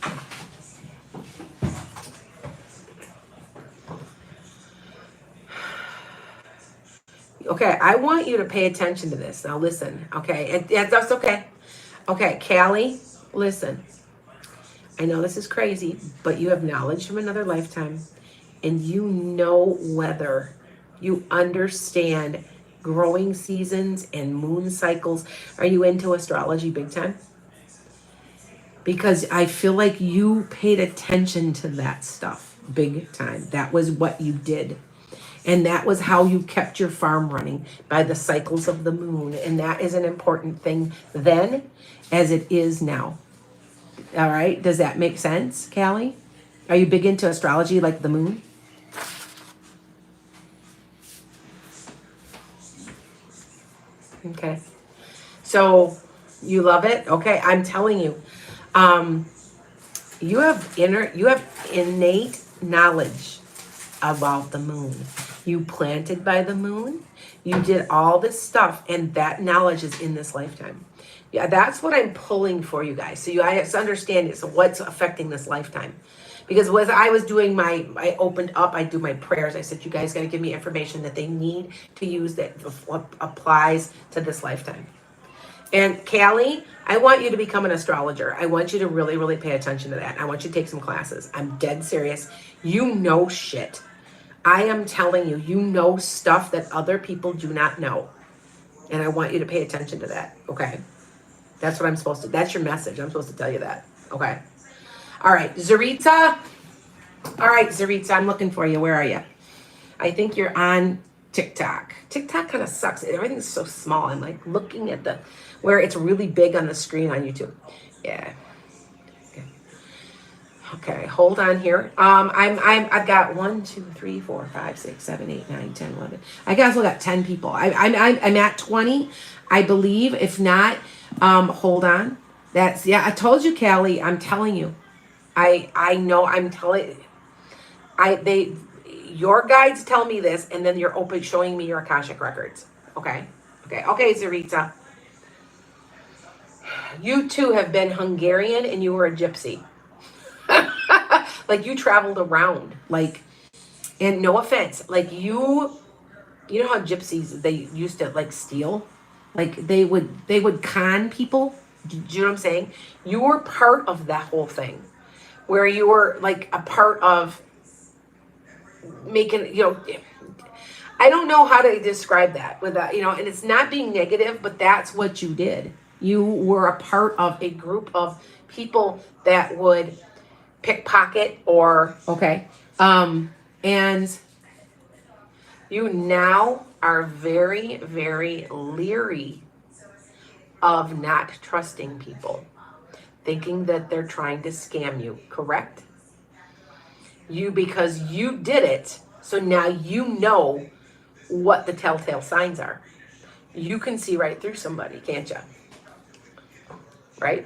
Okay, I want you to pay attention to this. Now listen, okay? That's okay. Okay, Callie, listen. I know this is crazy, but you have knowledge from another lifetime, and you know weather. You understand growing seasons and moon cycles. Are you into astrology big time? Because I feel like you paid attention to that stuff big time. That was what you did. And that was how you kept your farm running, by the cycles of the moon. And that is an important thing then as it is now. All right. Does that make sense, Callie? Are you big into astrology like the moon? Okay. So you love it? Okay. I'm telling you. Um, you have innate knowledge about the moon. You planted by the moon. You did all this stuff, and that knowledge is in this lifetime. Yeah, that's what I'm pulling for you guys. So you guys understand it. So what's affecting this lifetime? Because as I was doing I opened up, I do my prayers. I said, you guys got to give me information that they need to use that applies to this lifetime. And Callie, I want you to become an astrologer. I want you to really, really pay attention to that. I want you to take some classes. I'm dead serious. You know shit. I am telling you, you know stuff that other people do not know. And I want you to pay attention to that. Okay. That's what I'm supposed to, that's your message. I'm supposed to tell you that. Okay. All right. Zaritza. All right, Zaritza, I'm looking for you. Where are you? I think you're on TikTok. TikTok kind of sucks. Everything's so small. I'm like looking at where it's really big on the screen on YouTube. Yeah. Okay, hold on here. I've got 1, 2, 3, 4, 5, 6, 7, 8, 9, 10, 11. I guess we got 10 people. I'm at 20, I believe. If not, hold on. I told you, Callie. I'm telling you. I know. I'm telling. Your guides tell me this, and then you're showing me your Akashic records. Okay, Zarita. You too have been Hungarian, and you were a gypsy. Like you traveled around, and no offense, you know how gypsies, they used to steal, they would con people. Do you know what I'm saying? You were part of that whole thing, where you were a part of making, I don't know how to describe that without, and it's not being negative, but that's what you did. You were a part of a group of people that would pickpocket and you now are very, very leery of not trusting people, thinking that they're trying to scam you, correct? Because you did it, so now you know what the telltale signs are. You can see right through somebody, can't you? Right?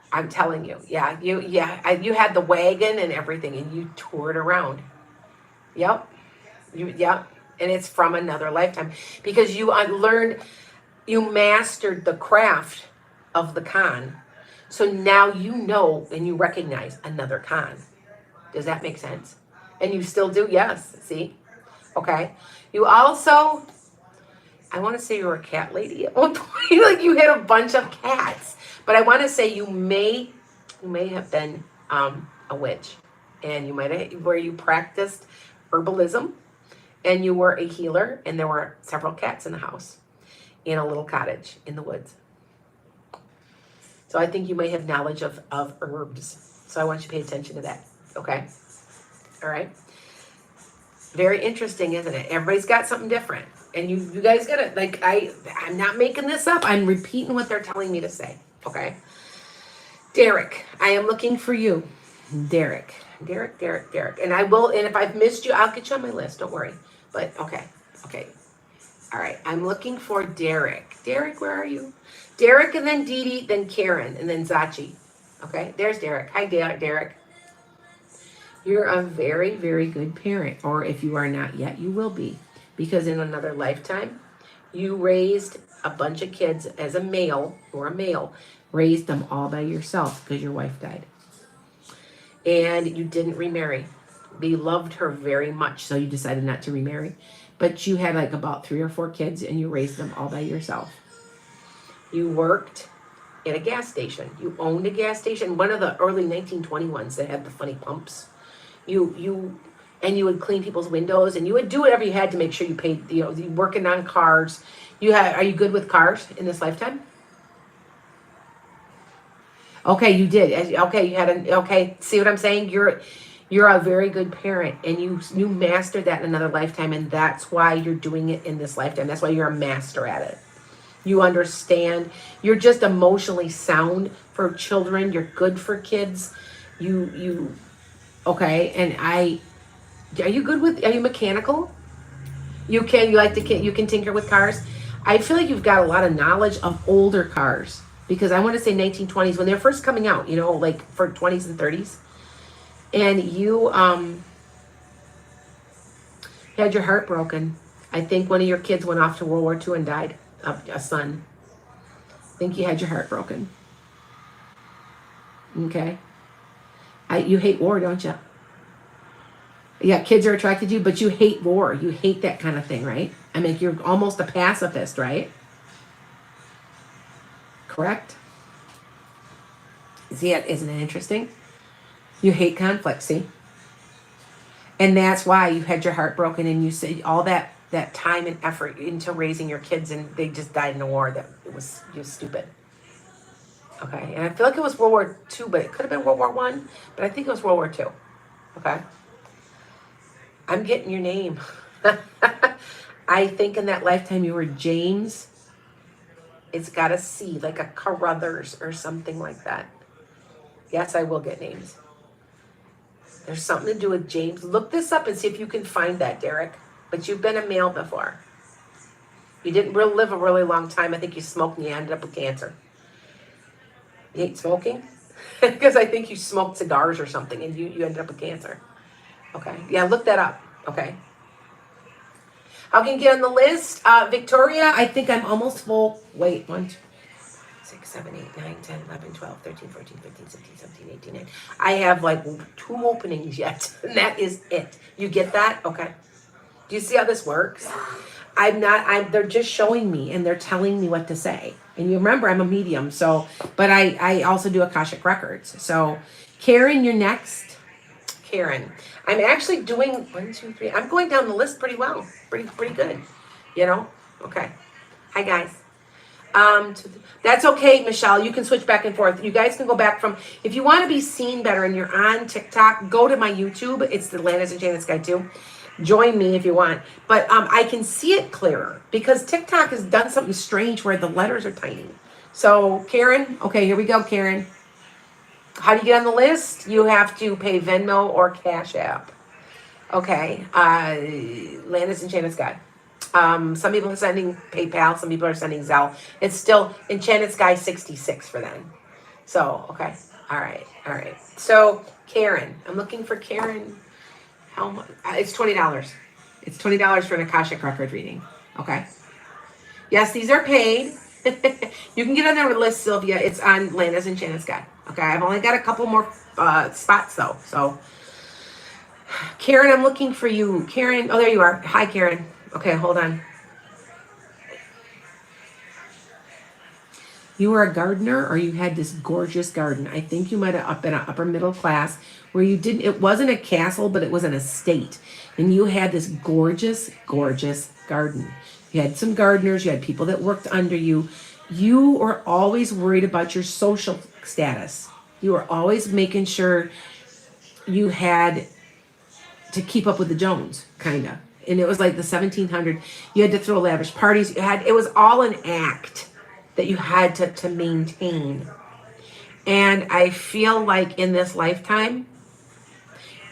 I'm telling you, you had the wagon and everything, and you toured around. Yep, and it's from another lifetime because you you mastered the craft of the con. So now you know and you recognize another con. Does that make sense? And you still do, yes. See, okay. You also, I want to say you were a cat lady at one point, you had a bunch of cats. But I want to say you may have been a witch, and you might have, where you practiced herbalism, and you were a healer, and there were several cats in the house, in a little cottage in the woods. So I think you may have knowledge of herbs. So I want you to pay attention to that. Okay, all right. Very interesting, isn't it? Everybody's got something different, and you guys gotta I'm not making this up. I'm repeating what they're telling me to say. Okay. Derek, I am looking for you. Derek. And I will, and if I've missed you, I'll get you on my list. Don't worry. But okay. All right. I'm looking for Derek. Derek, where are you? Derek, and then Dee Dee, then Karen, and then Zachi. Okay. There's Derek. Hi, Derek. You're a very, very good parent. Or if you are not yet, you will be. Because in another lifetime, you raised a bunch of kids as a male, raised them all by yourself because your wife died. And you didn't remarry. You loved her very much, so you decided not to remarry. But you had about 3 or 4 kids, and you raised them all by yourself. You worked at a gas station. You owned a gas station, one of the early 1920 ones that had the funny pumps. You and you would clean people's windows, and you would do whatever you had to make sure you paid, you working on cars. Are you good with cars in this lifetime? Okay, you did. Okay, okay, see what I'm saying? You're a very good parent, and you mastered that in another lifetime, and that's why you're doing it in this lifetime. That's why you're a master at it. You understand. You're just emotionally sound for children. You're good for kids. You okay, and are you good with, are you mechanical? You can tinker with cars. I feel like you've got a lot of knowledge of older cars, because I want to say 1920s when they're first coming out, like for 20s and 30s. And you had your heart broken. I think one of your kids went off to World War II and died, a son. I think you had your heart broken. Okay. You hate war, don't you? Yeah, kids are attracted to you, but you hate war. You hate that kind of thing, right? I mean, you're almost a pacifist, right? Correct? See, isn't it interesting? You hate conflict, see? And that's why you had your heart broken, and you said all that time and effort into raising your kids, and they just died in a war that you're stupid. Okay, and I feel like it was World War II, but it could have been World War I, but I think it was World War II. Okay? I'm getting your name. I think in that lifetime you were James. It's got a C, like a Carruthers or something like that. Yes, I will get names. There's something to do with James. Look this up and see if you can find that, Derek. But you've been a male before. You didn't live a really long time. I think you smoked and you ended up with cancer. You hate smoking? Because I think you smoked cigars or something and you ended up with cancer. Okay. Yeah, look that up. Okay. How can you get on the list? Victoria, I think I'm almost full. Wait, 1, 2, 6, 7, 8, 9, 10, 11, 12, 13, 14, 15, 16, 17, 18, 19. I have like 2 openings yet. And that is it. You get that? Okay. Do you see how this works? They're just showing me and they're telling me what to say. And you remember I'm a medium, but I also do Akashic records. So Karen, you're next. Karen, I'm actually doing 1, 2, 3. I'm going down the list pretty well, pretty good, Okay. Hi guys. That's okay, Michelle. You can switch back and forth. You guys can go back if you want to be seen better and you're on TikTok, go to my YouTube. It's the Atlantis Enchanted Skye too. Join me if you want. But I can see it clearer because TikTok has done something strange where the letters are tiny. So Karen, okay, here we go, Karen. How do you get on the list? You have to pay Venmo or Cash App. Okay. Atlantis Enchanted Skye. Some people are sending PayPal. Some people are sending Zelle. It's still Enchanted Skye 66 for them. So, okay. All right. So, Karen. I'm looking for Karen. How much? It's $20. It's $20 for an Akashic record reading. Okay. Yes, these are paid. You can get on their list, Sylvia. It's on Atlantis Enchanted Skye. Okay, I've only got a couple more spots though. So, Karen, I'm looking for you. Karen, oh, there you are. Hi, Karen. Okay, hold on. You were a gardener, or you had this gorgeous garden. I think you might have been an upper middle class where it wasn't a castle, but it was an estate. And you had this gorgeous, gorgeous garden. You had some gardeners, you had people that worked under you. You were always worried about your social status. You were always making sure you had to keep up with the Jones, kind of. And it was like the 1700s. You had to throw lavish parties. It was all an act that you had to maintain. And I feel like in this lifetime,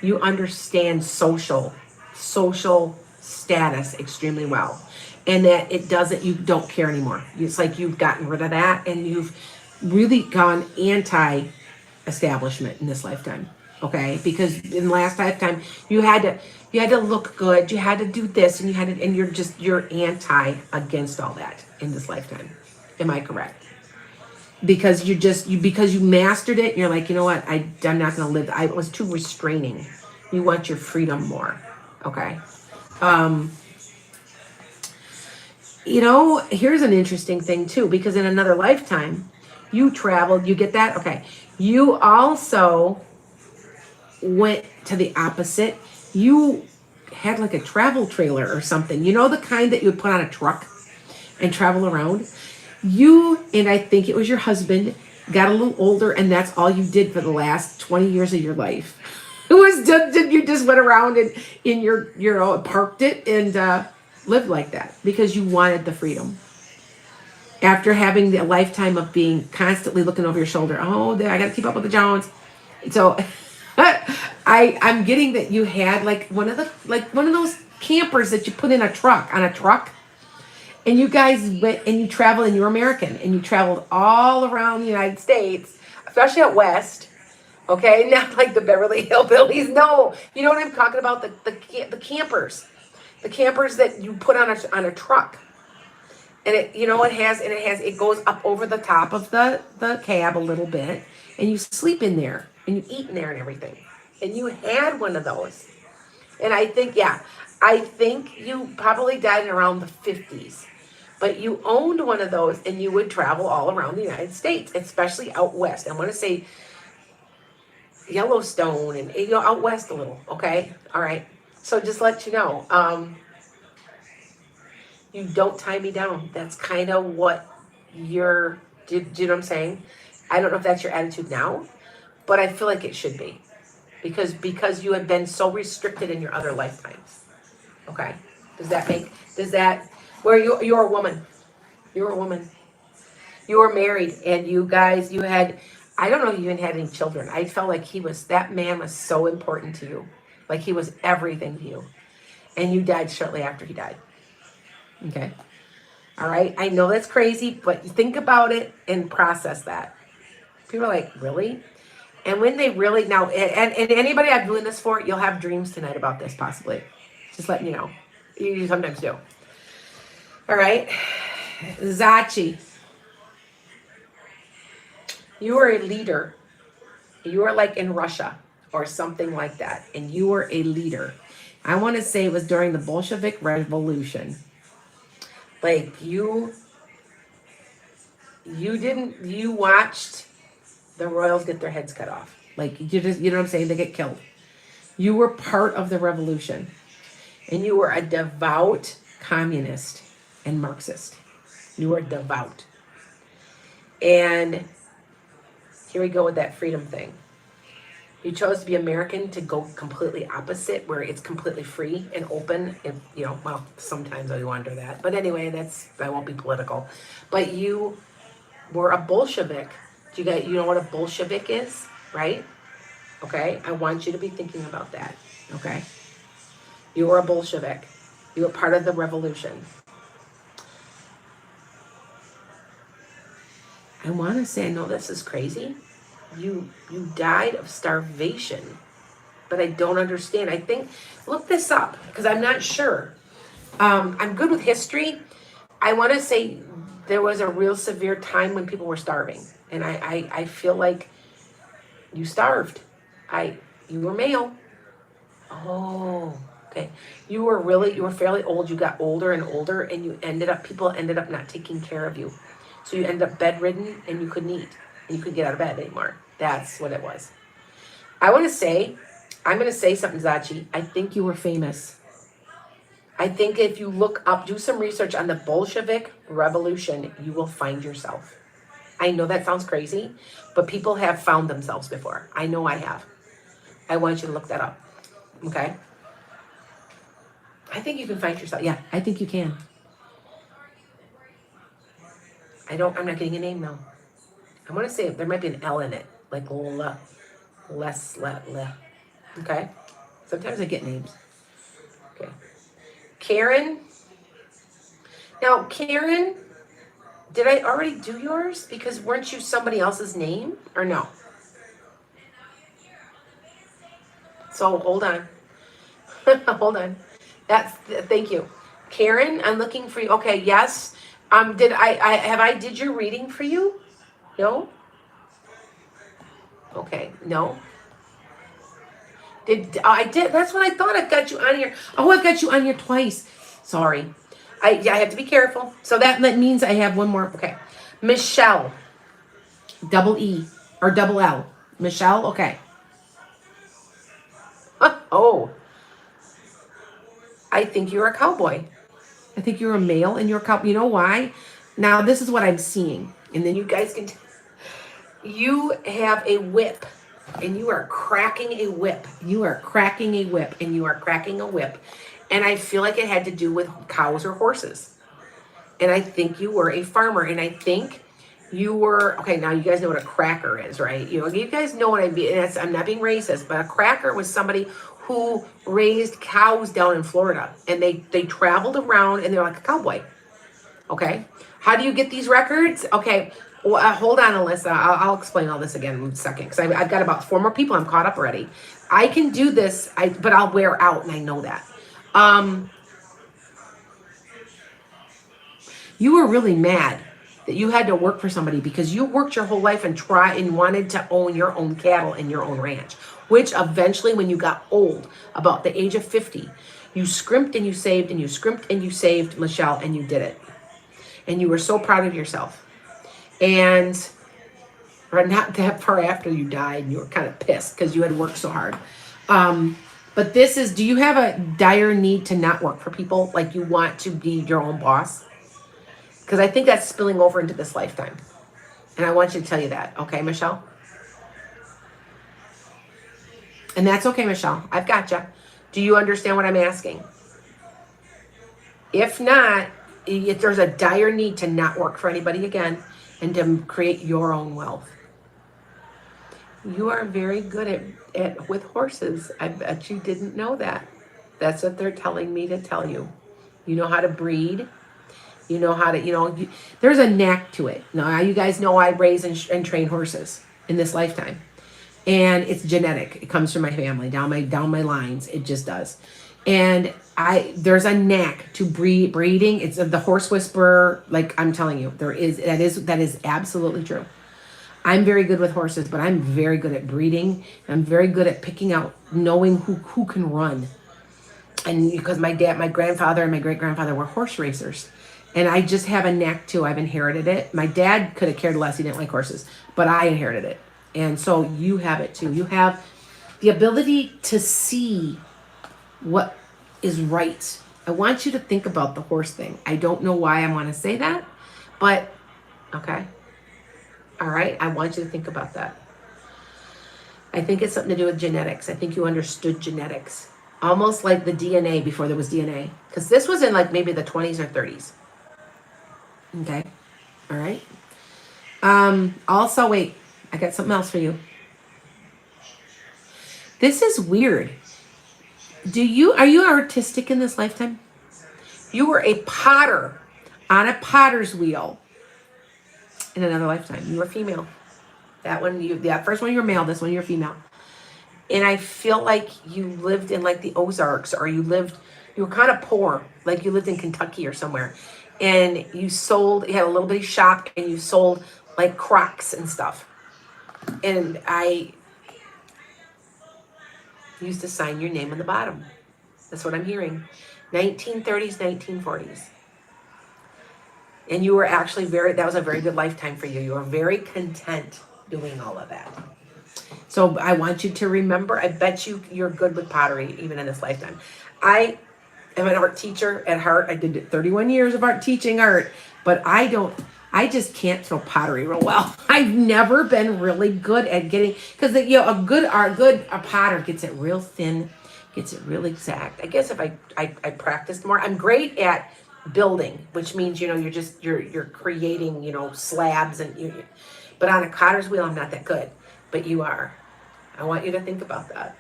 you understand social status extremely well. And that you don't care anymore. It's like you've gotten rid of that and you've really gone anti-establishment in this lifetime. Okay? Because in the last lifetime, you had to look good, you had to do this, and you're anti against all that in this lifetime. Am I correct? Because you mastered it, and you're like, you know what, I'm not gonna live. I was too restraining. You want your freedom more. Okay. Here's an interesting thing too, because in another lifetime, you traveled, you get that? Okay. You also went to the opposite. you had like a travel trailer or something. You know, the kind that you would put on a truck and travel around. You, and I think it was your husband, got a little older, and that's all you did for the last 20 years of your life. It was just, you just went around and in your, parked it and lived like that because you wanted the freedom. After having the lifetime of being constantly looking over your shoulder, oh, I got to keep up with the Jones. So I'm getting that you had like one of those campers that you put in a truck, and you guys went and you traveled, and you were American, and you traveled all around the United States, especially out west. Okay, not like the Beverly Hillbillies. No, you know what I'm talking about? The campers, that you put on a truck, and it goes up over the top of the cab a little bit, and you sleep in there, and you eat in there and everything. And you had one of those, and I think you probably died in around the 50s. But you owned one of those, and you would travel all around the United States, especially out west. I want to say Yellowstone and out west a little. Okay, all right. So just let you know, you don't tie me down. That's kind of what do you know what I'm saying? I don't know if that's your attitude now, but I feel like it should be, because you have been so restricted in your other lifetimes. Okay, does that? Where you're a woman. You're a woman. You were married, and you had, I don't know if you even had any children. I felt like that man was so important to you. Like he was everything to you. And you died shortly after he died. Okay. All right. I know that's crazy, but think about it and process that. People are like, really? And when they really, now, and anybody I'm doing this for, you'll have dreams tonight about this, possibly. Just letting you know. You sometimes do. All right. Zachi. You are a leader. You are like in Russia or something like that. And you were a leader. I want to say it was during the Bolshevik Revolution. Like you watched the royals get their heads cut off. Like you know what I'm saying? They get killed. You were part of the revolution. And you were a devout communist and Marxist. You were devout. And here we go with that freedom thing. You chose to be American, to go completely opposite, where it's completely free and open. And, well, sometimes I wonder that. But anyway, I won't be political. But you were a Bolshevik. You know what a Bolshevik is, right? Okay, I want you to be thinking about that. Okay, you were a Bolshevik. You were part of the revolution. I want to say, I know this is crazy. You died of starvation, but I don't understand. I think, look this up, because I'm not sure. I'm good with history. I want to say there was a real severe time when people were starving, and I feel like you starved. You were male. Oh, okay. You were fairly old. You got older and older, and people ended up not taking care of you. So you ended up bedridden, and you couldn't eat, and you couldn't get out of bed anymore. That's what it was. I'm going to say something, Zachi. I think you were famous. I think if you look up, do some research on the Bolshevik Revolution, you will find yourself. I know that sounds crazy, but people have found themselves before. I know I have. I want you to look that up. Okay? I think you can find yourself. Yeah, I think you can. I'm not getting a name though. I want to say there might be an L in it, like le. Okay? Sometimes I get names. Okay. Karen. Now, Karen, did I already do yours? Because weren't you somebody else's name or no? So hold on. Hold on. Thank you. Karen, I'm looking for you. Okay, yes. Did your reading for you? No? Okay, no. I did. That's what I thought. I've got you on here. Oh, I've got you on here twice. Sorry. I have to be careful. So that means I have one more. Okay. Michelle. Double E or double L. Michelle. Okay. Oh. I think you're a cowboy. I think you're a male and you're a cowboy. You know why? Now, this is what I'm seeing. And then you guys can... You have a whip. And you are cracking a whip. You are cracking a whip. And you are cracking a whip. And I feel like it had to do with cows or horses. And I think you were a farmer. And I think you were... Okay, now you guys know what a cracker is, right? You guys know what I mean. I'm not being racist, but a cracker was somebody who raised cows down in Florida. And they traveled around and they're like a cowboy. Okay? How do you get these records? Okay, well, hold on, Alyssa. I'll explain all this again in a second because I've got about 4 more people. I'm caught up already. I can do this, but I'll wear out, and I know that. You were really mad that you had to work for somebody because you worked your whole life and wanted to own your own cattle and your own ranch, which eventually, when you got old, about the age of 50, you scrimped and you saved and you scrimped and you saved, Michelle, and you did it. And you were so proud of yourself. And not that far after you died, and you were kind of pissed because you had worked so hard. But this is, do you have a dire need to not work for people? Like you want to be your own boss? Because I think that's spilling over into this lifetime. And I want you to tell you that. Okay, Michelle? And that's okay, Michelle. I've got you. Do you understand what I'm asking? If not, if there's a dire need to not work for anybody again and to create your own wealth. You are very good at with horses. I bet you didn't know that. That's what they're telling me to tell you. You know how to breed. You know how to, there's a knack to it. Now, you guys know I raise and train horses in this lifetime. And it's genetic. It comes from my family, down my lines. It just does. And there's a knack to breeding. It's the horse whisperer. Like I'm telling you, that is absolutely true. I'm very good with horses, but I'm very good at breeding. I'm very good at picking out, knowing who can run. And because my grandfather and my great grandfather were horse racers, and I just have a knack too. I've inherited it. My dad could have cared less. He didn't like horses, but I inherited it. And so you have it too. You have the ability to see what is right. I want you to think about the horse thing. I don't know why I want to say that, but okay. All right. I want you to think about that. I think it's something to do with genetics. I think you understood genetics, almost like the DNA before there was DNA, because this was in like maybe the 20s or 30s. Okay. All right. Also, wait, I got something else for you. This is weird. Are you artistic in this lifetime? You were a potter on a potter's wheel in another lifetime. You were female. That first one you were male, this one you're female. And I feel like you lived in like the Ozarks, or you were kind of poor, like you lived in Kentucky or somewhere. And you had a little bitty shop and you sold like Crocs and stuff. And I used to sign your name on the bottom. That's what I'm hearing. 1930s, 1940s. And you were actually that was a very good lifetime for you. You were very content doing all of that. So I want you to remember, I bet you're good with pottery even in this lifetime. I am an art teacher at heart. I did 31 years of teaching art, but I just can't throw pottery real well. I've never been really good at getting, because a potter gets it real thin, gets it real exact. I guess if I practiced more, I'm great at building, which means, you're creating, slabs but on a potter's wheel, I'm not that good, but you are. I want you to think about that.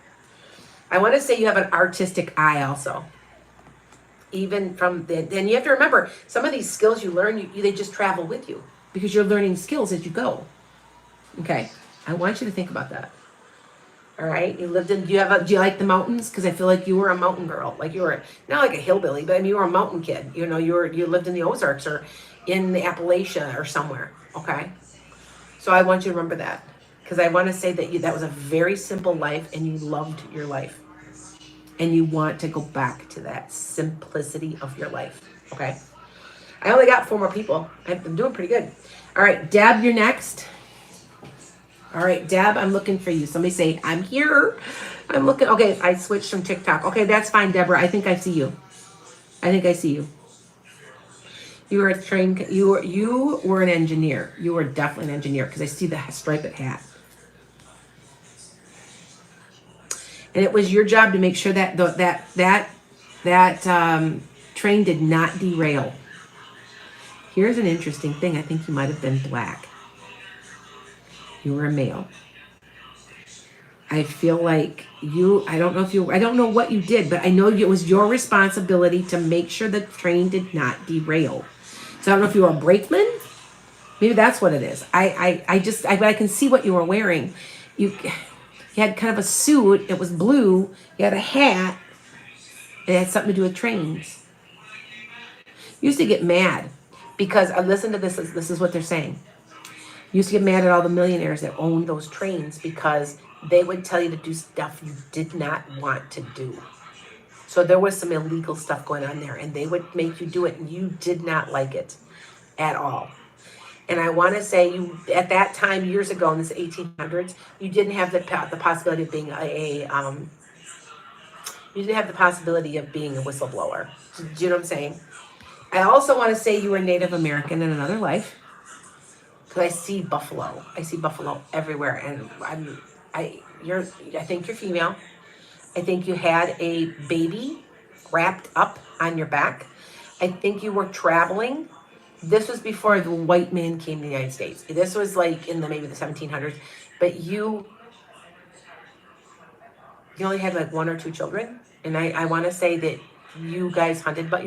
I want to say you have an artistic eye also. Even from then you have to remember, some of these skills you learn, they just travel with you because you're learning skills as you go. Okay. I want you to think about that. All right. Do you like the mountains? Because I feel like you were a mountain girl. Like you were not like a hillbilly, but I mean, you were a mountain kid. You lived in the Ozarks or in the Appalachia or somewhere. Okay. So I want you to remember that, because I want to say that was a very simple life and you loved your life. And you want to go back to that simplicity of your life. Okay. I only got 4 more people. I'm doing pretty good. All right, Deb, you're next. All right, Deb, I'm looking for you. Somebody say, I'm here. I'm looking. Okay, I switched from TikTok. Okay, that's fine, Deborah. I think I see you. I think I see you. You were a trained. You were an engineer. You were definitely an engineer because I see the striped hat. And it was your job to make sure that train did not derail. Here's an interesting thing. I think you might have been black. You were a male. I feel like I don't know what you did, but I know it was your responsibility to make sure the train did not derail. So I don't know if you were a brakeman. Maybe that's what it is. I can see what you were wearing. You had kind of a suit. It was blue. You had a hat. It had something to do with trains. You used to get mad because listen to this. This is what they're saying. You used to get mad at all the millionaires that owned those trains because they would tell you to do stuff you did not want to do. So there was some illegal stuff going on there, and they would make you do it, and you did not like it at all. And I want to say you, at that time, years ago in the 1800s, you didn't have the possibility of being you didn't have the possibility of being a whistleblower. Do you know what I'm saying? I also want to say you were Native American in another life, because I see buffalo. I see buffalo everywhere, and I think you're female. I think you had a baby wrapped up on your back. I think you were traveling. This was before the white man came to the United States. This was like in maybe the 1700s. But you only had like 1 or 2 children. And I want to say that you guys hunted, but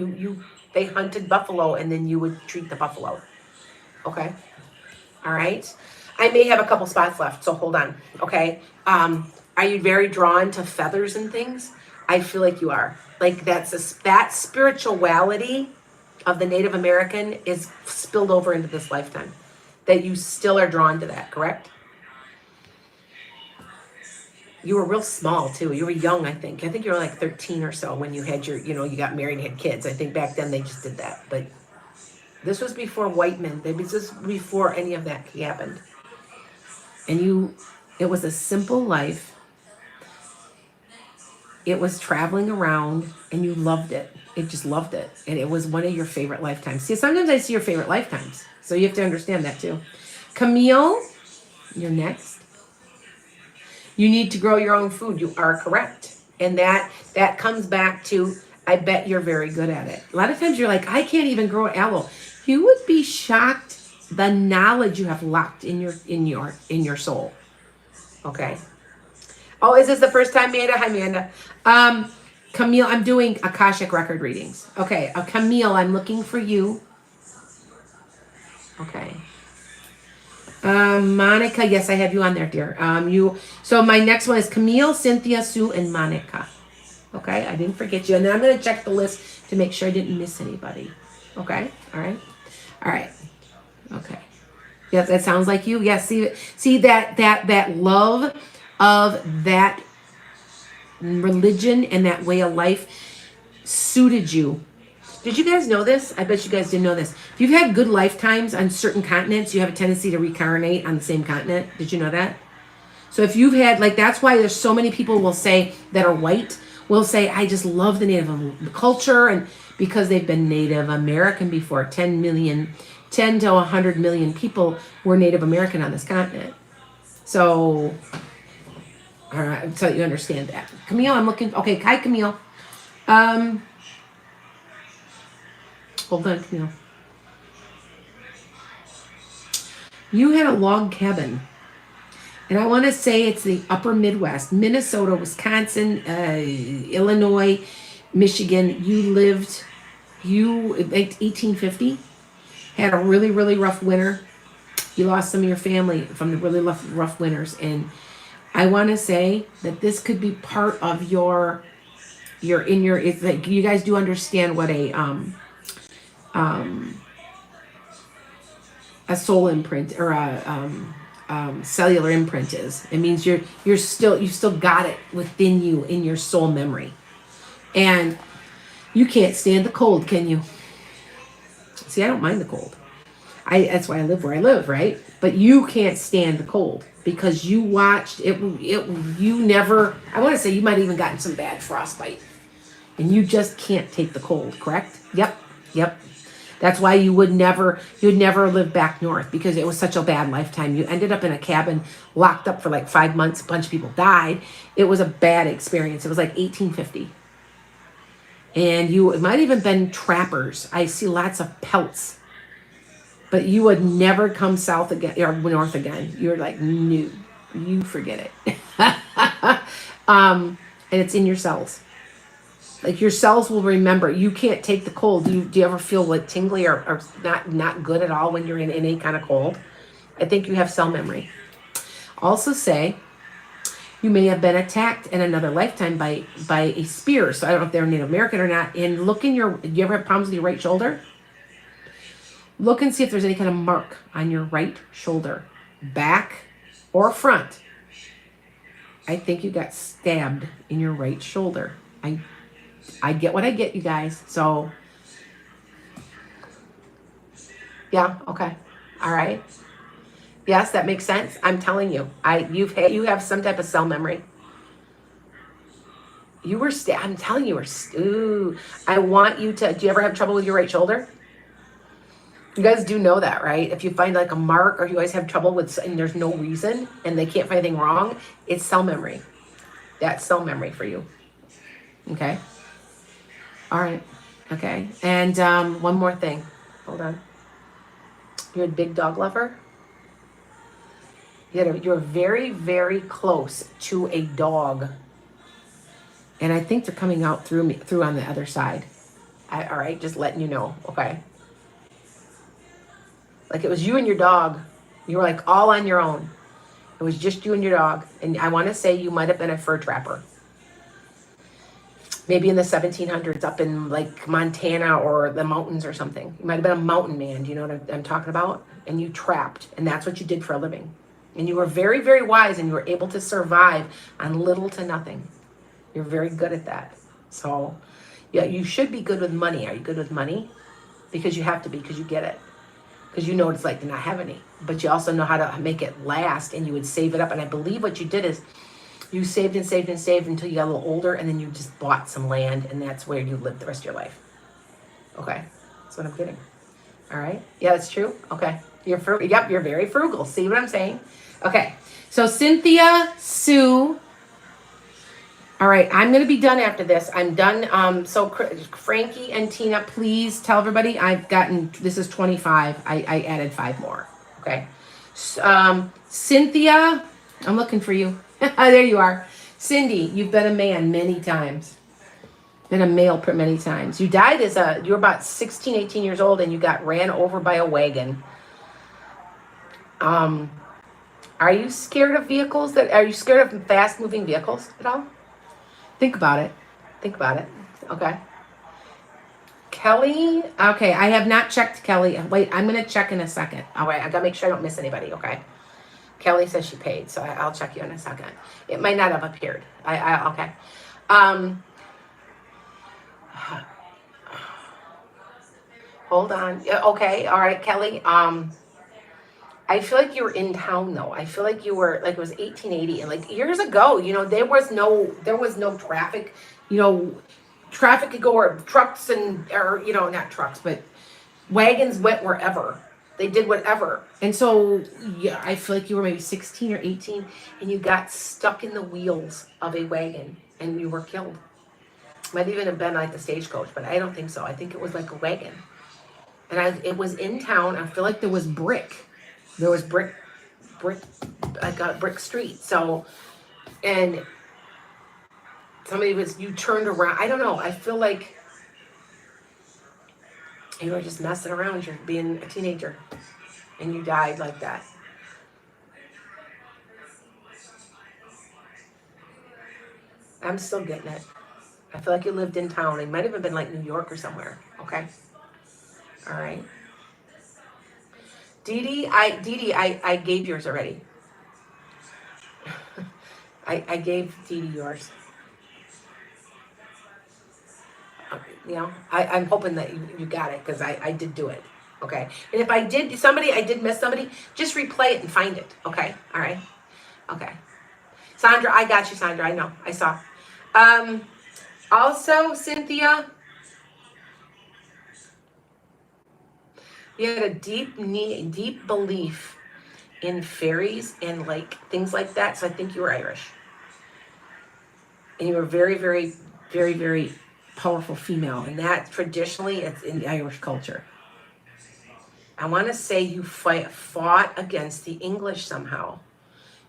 they hunted buffalo, and then you would treat the buffalo. Okay? All right? I may have a couple spots left, so hold on. Okay? Are you very drawn to feathers and things? I feel like you are. Like that spirituality of the Native American is spilled over into this lifetime. That you still are drawn to that, correct? You were real small too. You were young, I think. I think you were like 13 or so when you had you got married and had kids. I think back then they just did that. But this was before white men. This was before any of that happened. And it was a simple life. It was traveling around, and you loved it. It just loved it. And it was one of your favorite lifetimes. See, sometimes I see your favorite lifetimes. So you have to understand that too. Camille, you're next. You need to grow your own food. You are correct. And that comes back to, I bet you're very good at it. A lot of times you're like, I can't even grow aloe. You would be shocked the knowledge you have locked in your soul. Okay. Oh, is this the first time, Amanda? Hi, Amanda. Camille, I'm doing Akashic record readings. Okay, Camille, I'm looking for you. Okay. Monica, yes, I have you on there, dear. So my next one is Camille, Cynthia, Sue, and Monica. Okay, I didn't forget you. And then I'm going to check the list to make sure I didn't miss anybody. Okay, all right. Okay. Yes, that sounds like you. Yes, see that love of that religion and that way of life suited you. Did you guys know this? I bet you guys didn't know this. If you've had good lifetimes on certain continents, you have a tendency to reincarnate on the same continent. Did you know that? So if you've had, that's why there's so many people will say that are white, will say, I just love the Native culture, and because they've been Native American before. 10 to 100 million people were Native American on this continent. So, all right, so you understand that. Camille, I'm looking, okay, hi Camille. Hold on, Camille. You had a log cabin. And I want to say it's the upper Midwest, Minnesota, Wisconsin, Illinois, Michigan. You lived, like 1850, had a really, really rough winter. You lost some of your family from the really rough winters. And I want to say that this could be part of it's like, you guys do understand what a soul imprint or a cellular imprint is. It means you still got it within you in your soul memory. And you can't stand the cold, can you? See, I don't mind the cold. That's why I live where I live, right? But you can't stand the cold because you watched it. You never, I want to say you might have even gotten some bad frostbite. And you just can't take the cold, correct? Yep. Yep. That's why you'd never live back north, because it was such a bad lifetime. You ended up in a cabin locked up for like 5 months. A bunch of people died. It was a bad experience. It was like 1850. And it might even been trappers. I see lots of pelts. But you would never come south again or north again. You're like, no, you forget it. And it's in your cells. Like your cells will remember. You can't take the cold. Do you ever feel like tingly or not good at all when you're in any kind of cold? I think you have cell memory. Also say you may have been attacked in another lifetime by a spear. So I don't know if they're Native American or not. And look do you ever have problems with your right shoulder? Look and see if there's any kind of mark on your right shoulder, back or front. I think you got stabbed in your right shoulder. I get what I get, you guys. So, yeah, okay, all right. Yes, that makes sense. I'm telling you, you have some type of cell memory. You were I'm telling you, I want you to. Do you ever have trouble with your right shoulder? You guys do know that, right? If you find like a mark, or you guys have trouble with, and there's no reason, and they can't find anything wrong, it's cell memory. That's cell memory for you. Okay. All right. Okay. And one more thing. Hold on. You're a big dog lover. You're very, very close to a dog. And I think they're coming out through on the other side. All right. Just letting you know. Okay. Like it was you and your dog. You were like all on your own. It was just you and your dog. And I want to say you might have been a fur trapper. Maybe in the 1700s up in like Montana or the mountains or something. You might have been a mountain man. Do you know what I'm talking about? And you trapped. And that's what you did for a living. And you were very, very wise, and you were able to survive on little to nothing. You're very good at that. So, yeah, you should be good with money. Are you good with money? Because you have to be, because you get it. Because you know what it's like to not have any. But you also know how to make it last, and you would save it up. And I believe what you did is you saved and saved and saved until you got a little older, and then you just bought some land, and that's where you lived the rest of your life. Okay, that's what I'm getting. All right, yeah, that's true. Okay, you're yep, you're very frugal. See what I'm saying? Okay, so Cynthia, Sue. All right, I'm going to be done after this. I'm done. So Frankie and Tina, please tell everybody this is 25. I added 5 more. Okay. Cynthia, I'm looking for you. There you are. Cindy, you've been a man many times. Been a male many times. You died you were about 16, 18 years old, and you got ran over by a wagon. Are you scared of vehicles? Are you scared of fast moving vehicles at all? Think about it. Think about it. Okay. Kelly. Okay, I have not checked Kelly. Wait, I'm going to check in a second. All right, I got to make sure I don't miss anybody, okay? Kelly says she paid, so I'll check you in a second. It might not have appeared. Okay. Hold on. Okay, all right, Kelly. I feel like you were in town though. I feel like you were like it was 1880 and like years ago, there was no traffic. Traffic could go where trucks or not trucks, but wagons went wherever. They did whatever. And so yeah, I feel like you were maybe 16 or 18 and you got stuck in the wheels of a wagon and you were killed. Might even have been like the stagecoach, but I don't think so. I think it was like a wagon. And it was in town. I feel like there was brick. There was brick, like a brick street. So, and you turned around. I don't know. I feel like you were just messing around. You're being a teenager and you died like that. I'm still getting it. I feel like you lived in town. It might have been like New York or somewhere. Okay. All right. Dee Dee, I gave yours already. I gave Dee Dee yours. I'm hoping that you got it because I did do it. Okay. And if I did miss somebody, just replay it and find it. Okay. All right. Okay. Sandra, I got you, Sandra. I know. I saw. Also, Cynthia, you had a deep belief in fairies and like things like that. So I think you were Irish, and you were very, very, very, very powerful female, and that traditionally it's in the Irish culture. I want to say you fought against the English somehow.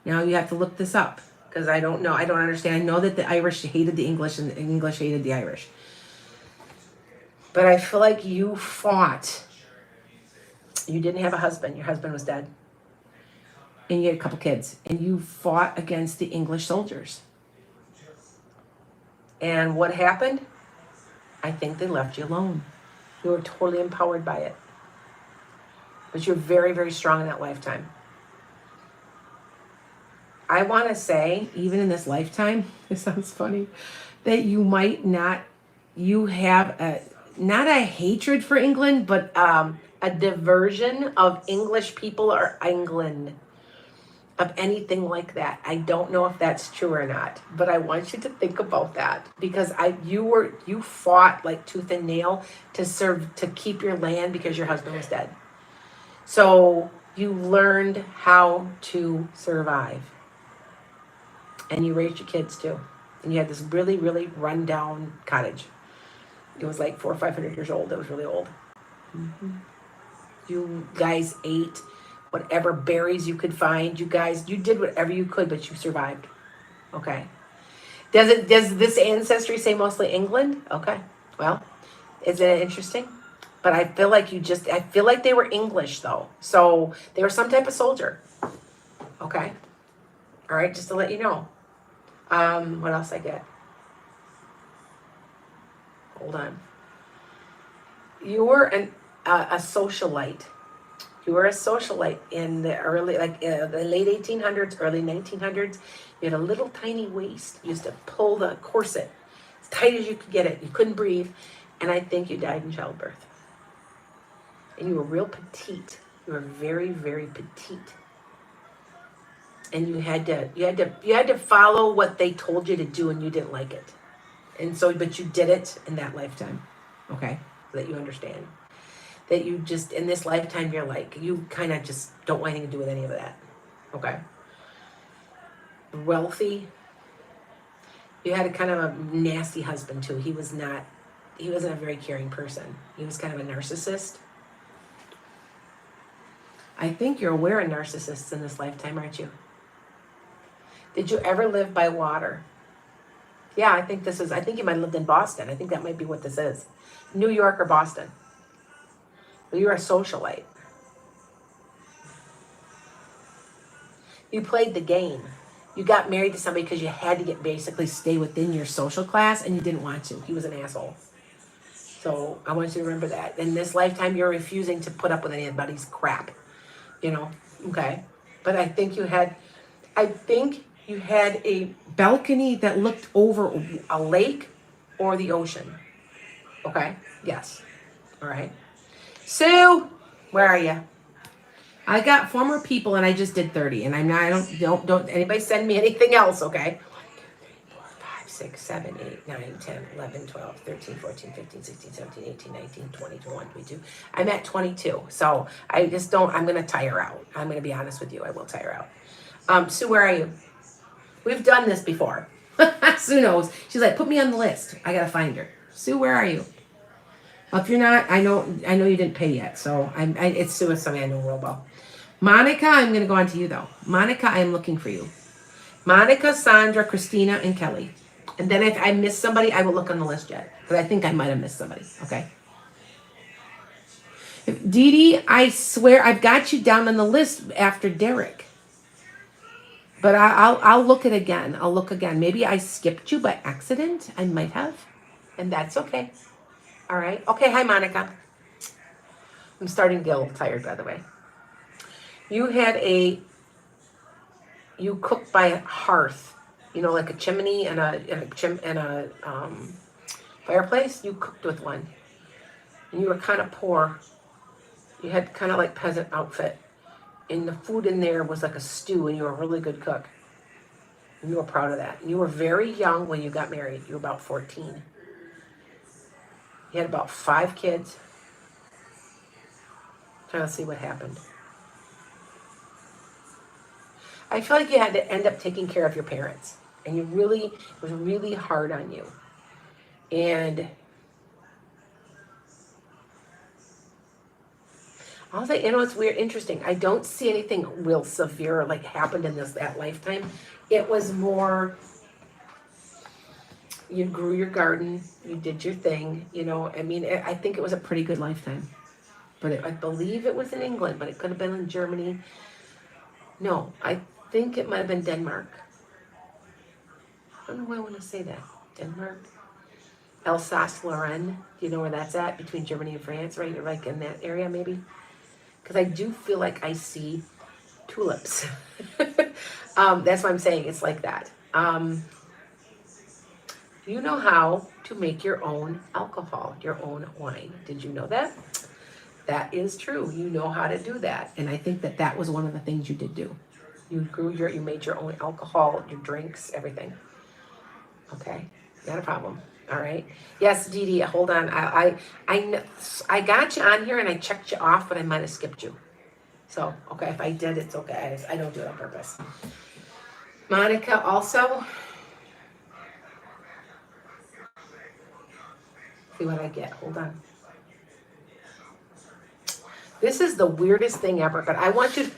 Now you have to look this up because I don't know. I don't understand. I know that the Irish hated the English and the English hated the Irish. But I feel like you fought. You didn't have a husband. Your husband was dead. And you had a couple kids. And you fought against the English soldiers. And what happened? I think they left you alone. You were totally empowered by it. But you're very, very strong in that lifetime. I want to say, even in this lifetime, it sounds funny, that you might not, you have not a hatred for England, but a diversion of English people or England, of anything like that. I don't know if that's true or not, but I want you to think about that because you fought like tooth and nail to keep your land because your husband was dead. So you learned how to survive. And you raised your kids too. And you had this really, really run-down cottage. It was like 400 or 500 years old. It was really old. Mm-hmm. You guys ate whatever berries you could find. You did whatever you could, but you survived. Okay. Does this ancestry say mostly England? Okay. Well, isn't it interesting? But I feel like I feel like they were English though. So they were some type of soldier. Okay. All right. Just to let you know. What else I get? Hold on. You were a socialite. You were a socialite in the early, the late 1800s, early 1900s. You had a little tiny waist. You used to pull the corset as tight as you could get it. You couldn't breathe. And I think you died in childbirth. And you were real petite. You were very, very petite. And you had to follow what they told you to do, and you didn't like it. And so, but you did it in that lifetime. Okay? So that you understand. That you just, in this lifetime, you're like, you kind of just don't want anything to do with any of that. Okay? Wealthy. You had a kind of a nasty husband, too. He wasn't a very caring person. He was kind of a narcissist. I think you're aware of narcissists in this lifetime, aren't you? Did you ever live by water? Yeah, I think you might have lived in Boston. I think that might be what this is. New York or Boston. Well, you're a socialite. You played the game. You got married to somebody because you had to basically stay within your social class, and you didn't want to. He was an asshole. So I want you to remember that. In this lifetime, you're refusing to put up with anybody's crap. Okay? But I think you had a balcony that looked over a lake or the ocean. Okay? Yes. All right. Sue, where are you? I got former people and I just did 30. And don't anybody send me anything else, okay? 6, 7, 8, 9, 10, 11, 12, 13, 14, 15, 16, 17, 18, 19, 20, 21, 22. I'm at 22. So I'm going to tire out. I'm going to be honest with you. I will tire out. Sue, where are you? We've done this before. Sue knows. She's like, put me on the list. I got to find her. Sue, where are you? Well, if you're not, I know you didn't pay yet. So it's Sue, it's somebody I know real well. Monica, I'm going to go on to you though. Monica, I am looking for you. Monica, Sandra, Christina, and Kelly. And then if I miss somebody, I will look on the list yet. Because I think I might have missed somebody. Okay. Dee Dee, I swear I've got you down on the list after Derek. But I'll look it again. I'll look again. Maybe I skipped you by accident. I might have. And that's okay. All right. Okay. Hi, Monica. I'm starting to get a little tired, by the way. You cooked by a hearth. Like a chimney and a fireplace. You cooked with one. And you were kind of poor. You had kind of like peasant outfit. And the food in there was like a stew, and you were a really good cook. And you were proud of that. And you were very young when you got married. You were about 14. You had about 5 kids. Trying to see what happened. I feel like you had to end up taking care of your parents. And it was really hard on you. And also, it's weird, interesting. I don't see anything real severe like happened in that lifetime. It was more, you grew your garden, you did your thing, I think it was a pretty good lifetime. But I believe it was in England, but it could have been in Germany. No, I think it might have been Denmark. I don't know why I want to say that. Denmark. Alsace-Lorraine. Do you know where that's at? Between Germany and France, right? You're like in that area, maybe? Because I do feel like I see tulips. That's what I'm saying. It's like that. You know how to make your own alcohol, your own wine. Did you know that? That is true. You know how to do that. And I think that was one of the things you did do. You made your own alcohol, your drinks, everything. Okay, not a problem. All right. Yes, Dee Dee, hold on. I got you on here and I checked you off, but I might have skipped you. So, okay, if I did, it's okay. I don't do it on purpose. Monica also. See what I get. Hold on. This is the weirdest thing ever, but I want you to...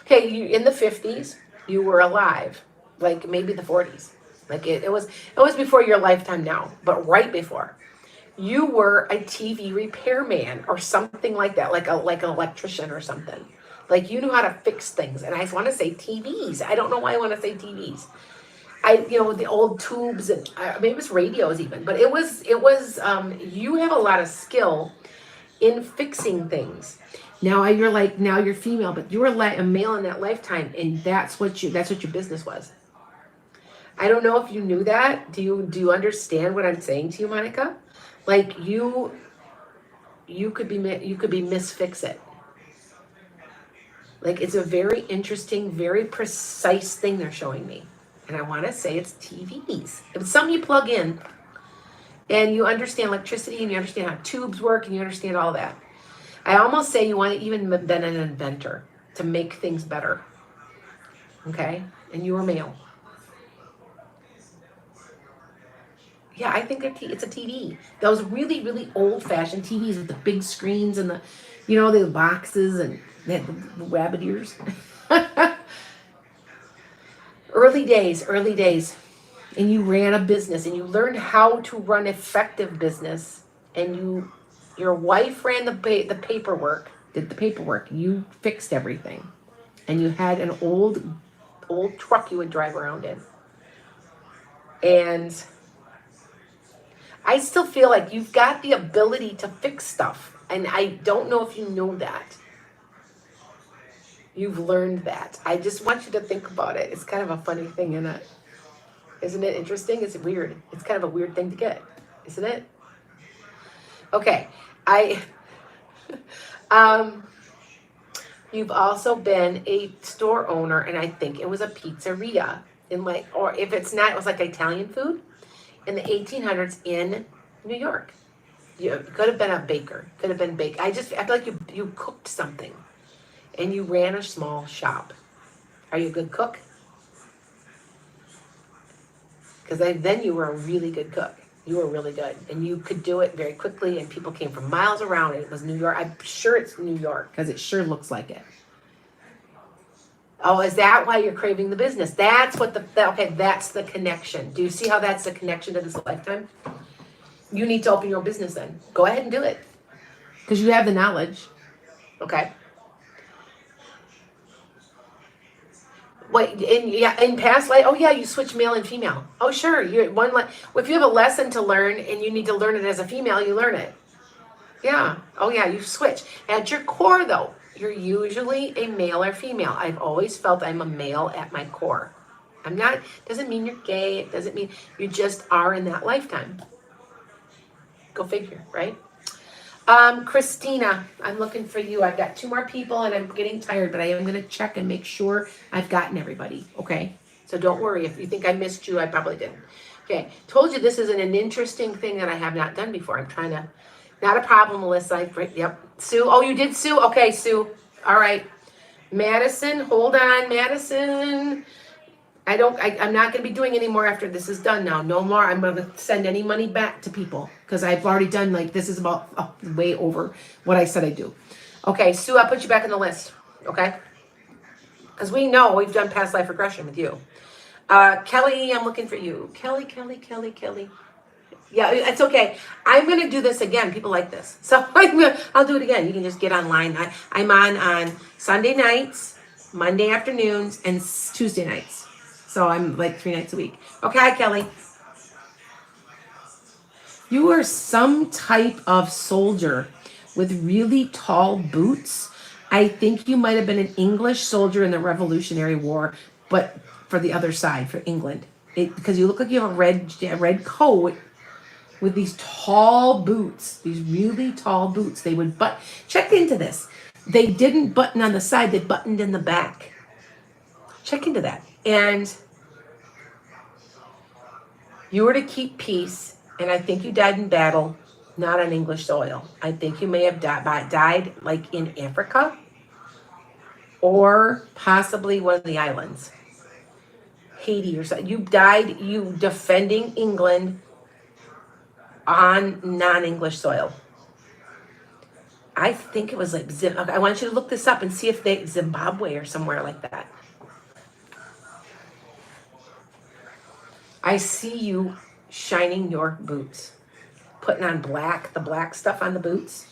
Okay, you in the 50s, you were alive. Like maybe the 40s. Like it was before your lifetime now, but right before. You were a TV repairman or something like that, like an electrician or something. Like you knew how to fix things. And I want to say TVs. I don't know why I want to say TVs. The old tubes and maybe it was radios even, but it was you have a lot of skill in fixing things. Now you're female, but you were a male in that lifetime, and that's what your business was. I don't know if you knew that. Do you understand what I'm saying to you, Monica? Like you could be Miss Fix It. Like it's a very interesting, very precise thing they're showing me. And I want to say it's TVs. If it's something you plug in and you understand electricity and you understand how tubes work and you understand all that. I almost say you want to even been an inventor to make things better. Okay? And you were male. Yeah, I think it's a TV. Those really, really old-fashioned TVs with the big screens and the boxes and they had the rabbit ears. Early days. And you ran a business and you learned how to run effective business. And your wife ran the paperwork, did the paperwork. You fixed everything. And you had an old truck you would drive around in. And I still feel like you've got the ability to fix stuff. And I don't know if you know that. You've learned that. I just want you to think about it. It's kind of a funny thing, isn't it? Isn't it interesting? It's weird. It's kind of a weird thing to get, isn't it? Okay. You've also been a store owner, and I think it was a pizzeria or if it's not, it was like Italian food in the 1800s in New York. You could have been a baker. Could have been I feel like you cooked something, and you ran a small shop. Are you a good cook? Because then you were a really good cook. You were really good. And you could do it very quickly, and people came from miles around, and it was New York. I'm sure it's New York, because it sure looks like it. Oh, is that why you're craving the business? That's what that's the connection. Do you see how that's the connection to this lifetime? You need to open your own business then. Go ahead and do it. Because you have the knowledge. Okay. Wait, in past life, you switch male and female. Oh, sure. If you have a lesson to learn and you need to learn it as a female, you learn it. Yeah. Oh, yeah, you switch. At your core, though, you're usually a male or female. I've always felt I'm a male at my core. Doesn't mean you're gay. It doesn't mean you just are in that lifetime. Go figure, right? Christina, I'm looking for you. I've got 2 more people and I'm getting tired, but I am going to check and make sure I've gotten everybody. Okay. So don't worry. If you think I missed you, I probably didn't. Okay. Told you this is an interesting thing that I have not done before. I'm trying to, not a problem, Melissa. Yep. Sue. Oh, you did, Sue? Okay, Sue. All right. Madison, hold on, Madison. I'm not going to be doing any more after this is done now. No more. I'm going to send any money back to people because I've already done, like, this is about way over what I said I'd do. Okay, Sue, I'll put you back on the list. Okay? Because we know we've done past life regression with you. Kelly, I'm looking for you. Kelly. Yeah, it's okay. I'm going to do this again. People like this. So I'll do it again. You can just get online. I'm on Sunday nights, Monday afternoons, and Tuesday nights. So I'm like 3 nights a week. Okay, hi, Kelly. You are some type of soldier with really tall boots. I think you might have been an English soldier in the Revolutionary War, but for the other side, for England. Because you look like you have a red coat with these tall boots, these really tall boots. They would check into this. They didn't button on the side, they buttoned in the back. Check into that. And you were to keep peace, and I think you died in battle, not on English soil. I think you may have died like in Africa or possibly one of the islands, Haiti or something. You died, you defending England on non-English soil. I think it was like, I want you to look this up and see if they, Zimbabwe or somewhere like that. I see you shining your boots, putting on the black stuff on the boots.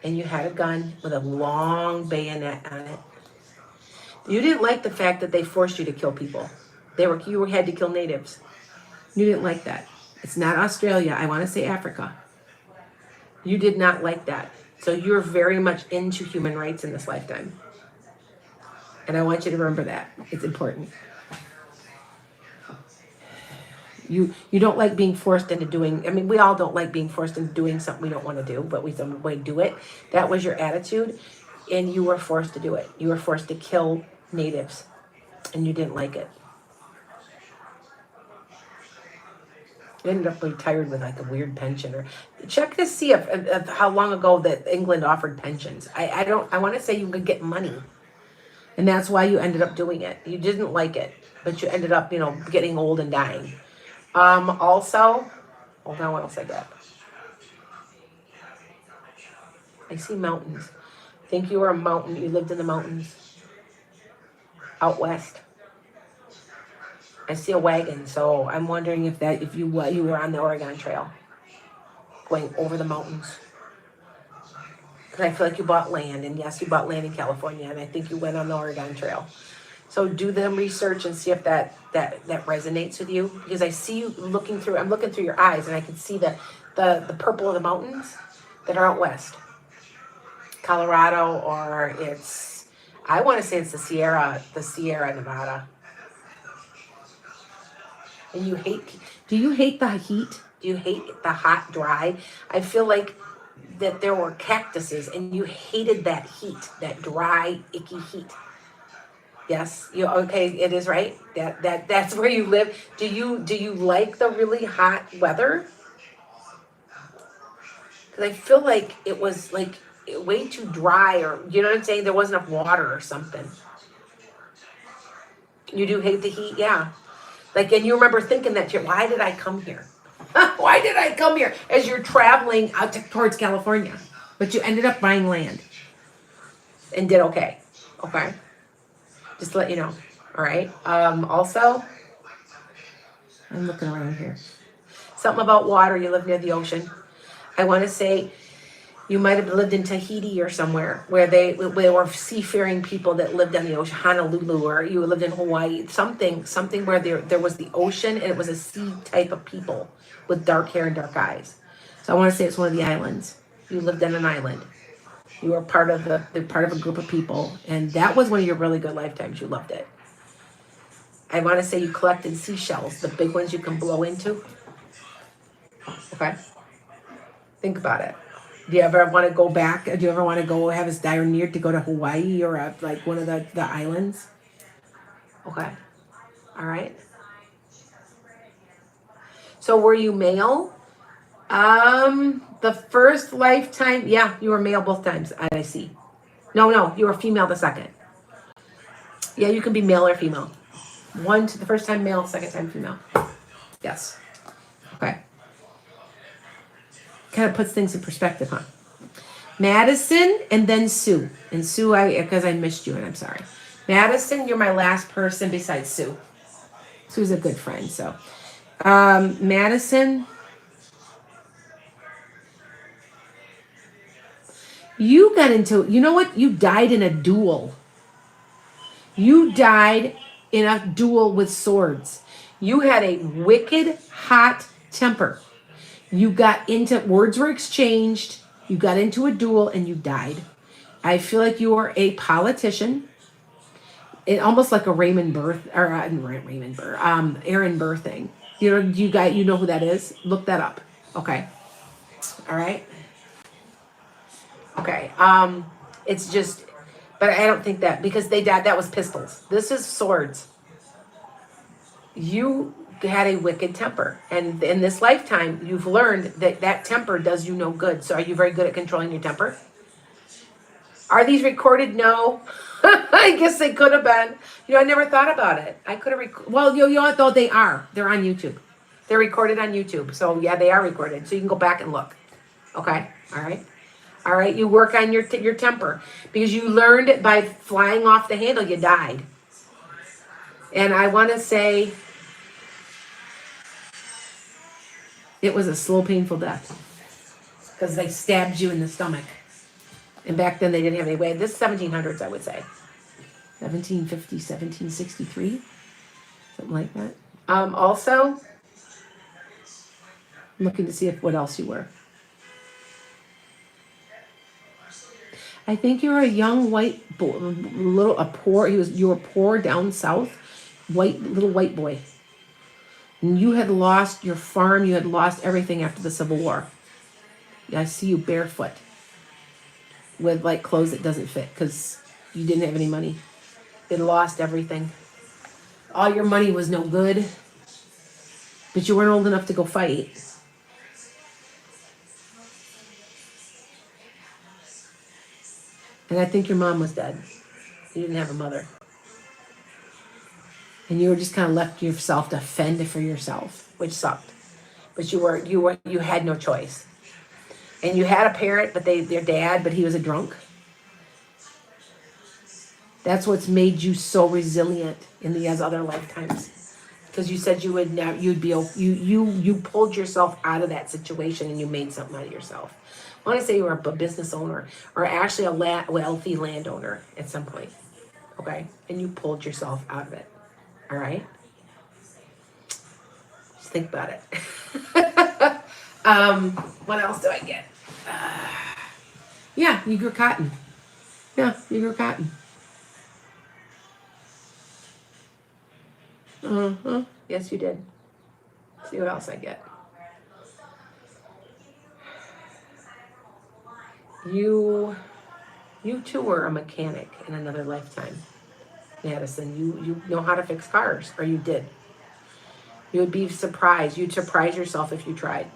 And you had a gun with a long bayonet on it. You didn't like the fact that they forced you to kill people. You had to kill natives. You didn't like that. It's not Australia. I want to say Africa. You did not like that. So you're very much into human rights in this lifetime. And I want you to remember that. It's important. You don't like being forced into doing, I mean, we all don't like being forced into doing something we don't want to do, but we some way do it. That was your attitude, and you were forced to do it. You were forced to kill natives, and you didn't like it. You ended up retired with like a weird pension, or check to see if how long ago that England offered pensions. I want to say you could get money, and that's why you ended up doing it. You didn't like it, but you ended up, getting old and dying. Also, hold on, what else I got? I see mountains. I think you were a mountain. You lived in the mountains out west. I see a wagon, so I'm wondering if you were on the Oregon Trail, going over the mountains. Because I feel like you bought land, and yes, you bought land in California, and I think you went on the Oregon Trail. So do the research and see if that resonates with you, because I see you looking through. I'm looking through your eyes, and I can see the purple of the mountains that are out west, Colorado, or I want to say it's the Sierra Nevada. And do you hate the heat? Do you hate the hot, dry? I feel like that there were cactuses, and you hated that heat, that dry, icky heat. Yes, okay, it is right. That's where you live. Do you like the really hot weather? Because I feel like it was like way too dry, or you know what I'm saying? There wasn't enough water or something. You do hate the heat, yeah. Like, and you remember thinking that, why did I come here? Why did I come here? As you're traveling out towards California, but you ended up buying land and did okay. Okay. Just to let you know. All right. Also, I'm looking around here. Something about water. You live near the ocean. I want to say you might have lived in Tahiti or somewhere where they were seafaring people that lived on the ocean, Honolulu, or you lived in Hawaii. Something where there was the ocean, and it was a sea type of people with dark hair and dark eyes. So I want to say it's one of the islands. You lived on an island. You were part of a group of people, and that was one of your really good lifetimes. You loved it. I want to say you collected seashells, the big ones you can blow into. Okay. Think about it. Do you ever want to go back? Do you ever want to go have a desire near to go to Hawaii or like one of the islands? Okay. All right. So were you male? The first lifetime, yeah, you were male both times. I see. No, you were female the second. Yeah, you can be male or female. One to the first time male, second time female. Yes. Okay. Kind of puts things in perspective, huh? Madison and then Sue. And Sue, because I missed you and I'm sorry. Madison, you're my last person besides Sue. Sue's a good friend, so. Madison, you got into, you know what? You died in a duel. You died in a duel with swords. You had a wicked, hot temper. You got into, words were exchanged. You got into a duel and you died. I feel like you are a politician. It almost like a Raymond Burr or Raymond Burr, Aaron Burr thing. You know who that is? Look that up. Okay. All right. Okay. It's just, but I don't think that because they died. That was pistols. This is swords. You had a wicked temper, and in this lifetime, you've learned that that temper does you no good. So, are you very good at controlling your temper? Are these recorded? No. I guess they could have been. I never thought about it. I could have. Well, you know what though? They are. They're on YouTube. They're recorded on YouTube. So yeah, they are recorded. So you can go back and look. Okay. All right. All right. You work on your temper because you learned it by flying off the handle. You died. And I want to say it was a slow, painful death because they stabbed you in the stomach. And back then they didn't have any way. This is 1700s, I would say. 1750, 1763. Something like that. Also, I'm looking to see what else you were. I think you were a young white boy, you were poor down south, little white boy. And you had lost your farm, you had lost everything after the Civil War. I see you barefoot with like clothes that doesn't fit because you didn't have any money. You'd lost everything. All your money was no good, but you weren't old enough to go fight. And I think your mom was dead. You didn't have a mother. And you were just kind of left yourself to fend for yourself, which sucked. But you had no choice. And you had a parent, but their dad, but he was a drunk. That's what's made you so resilient in the other lifetimes. Because you said you pulled yourself out of that situation and you made something out of yourself. I want to say you were a business owner or actually a wealthy landowner at some point. Okay? And you pulled yourself out of it. All right? Just think about it. What else do I get? Yeah, you grew cotton. Yeah, you grew cotton. Yes, you did. See what else I get. You too were a mechanic in another lifetime, Madison. You know how to fix cars, or you did. You would be surprised. You'd surprise yourself if you tried.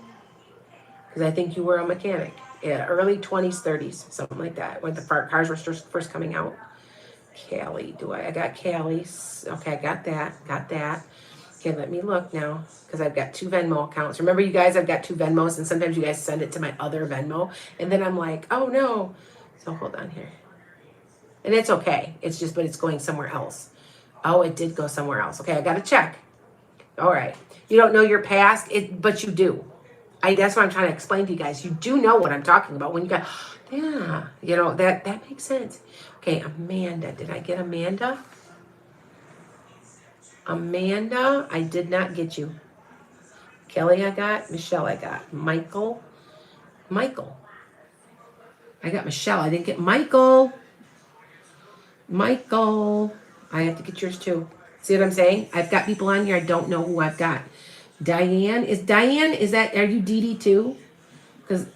Because I think you were a mechanic. Yeah, early 20s, 30s, something like that, when the cars were first coming out. Callie, I got Callie's. Okay, I got that. Okay, let me look now, because I've got 2 Venmo accounts. Remember, you guys, I've got 2 Venmos, and sometimes you guys send it to my other Venmo, and then I'm like, oh no. So hold on here. And it's okay. It's just, but it's going somewhere else. Oh, it did go somewhere else. Okay, I got to check. All right. You don't know your past, but you do. That's what I'm trying to explain to you guys. You do know what I'm talking about when you go, yeah, that makes sense. Okay, Amanda. Did I get Amanda? Amanda, I did not get you. Kelly, I got. Michelle, I got. Michael. I got Michelle. I didn't get Michael. I have to get yours too. See what I'm saying? I've got people on here. I don't know who I've got. Diane, are you Dee Dee too? Because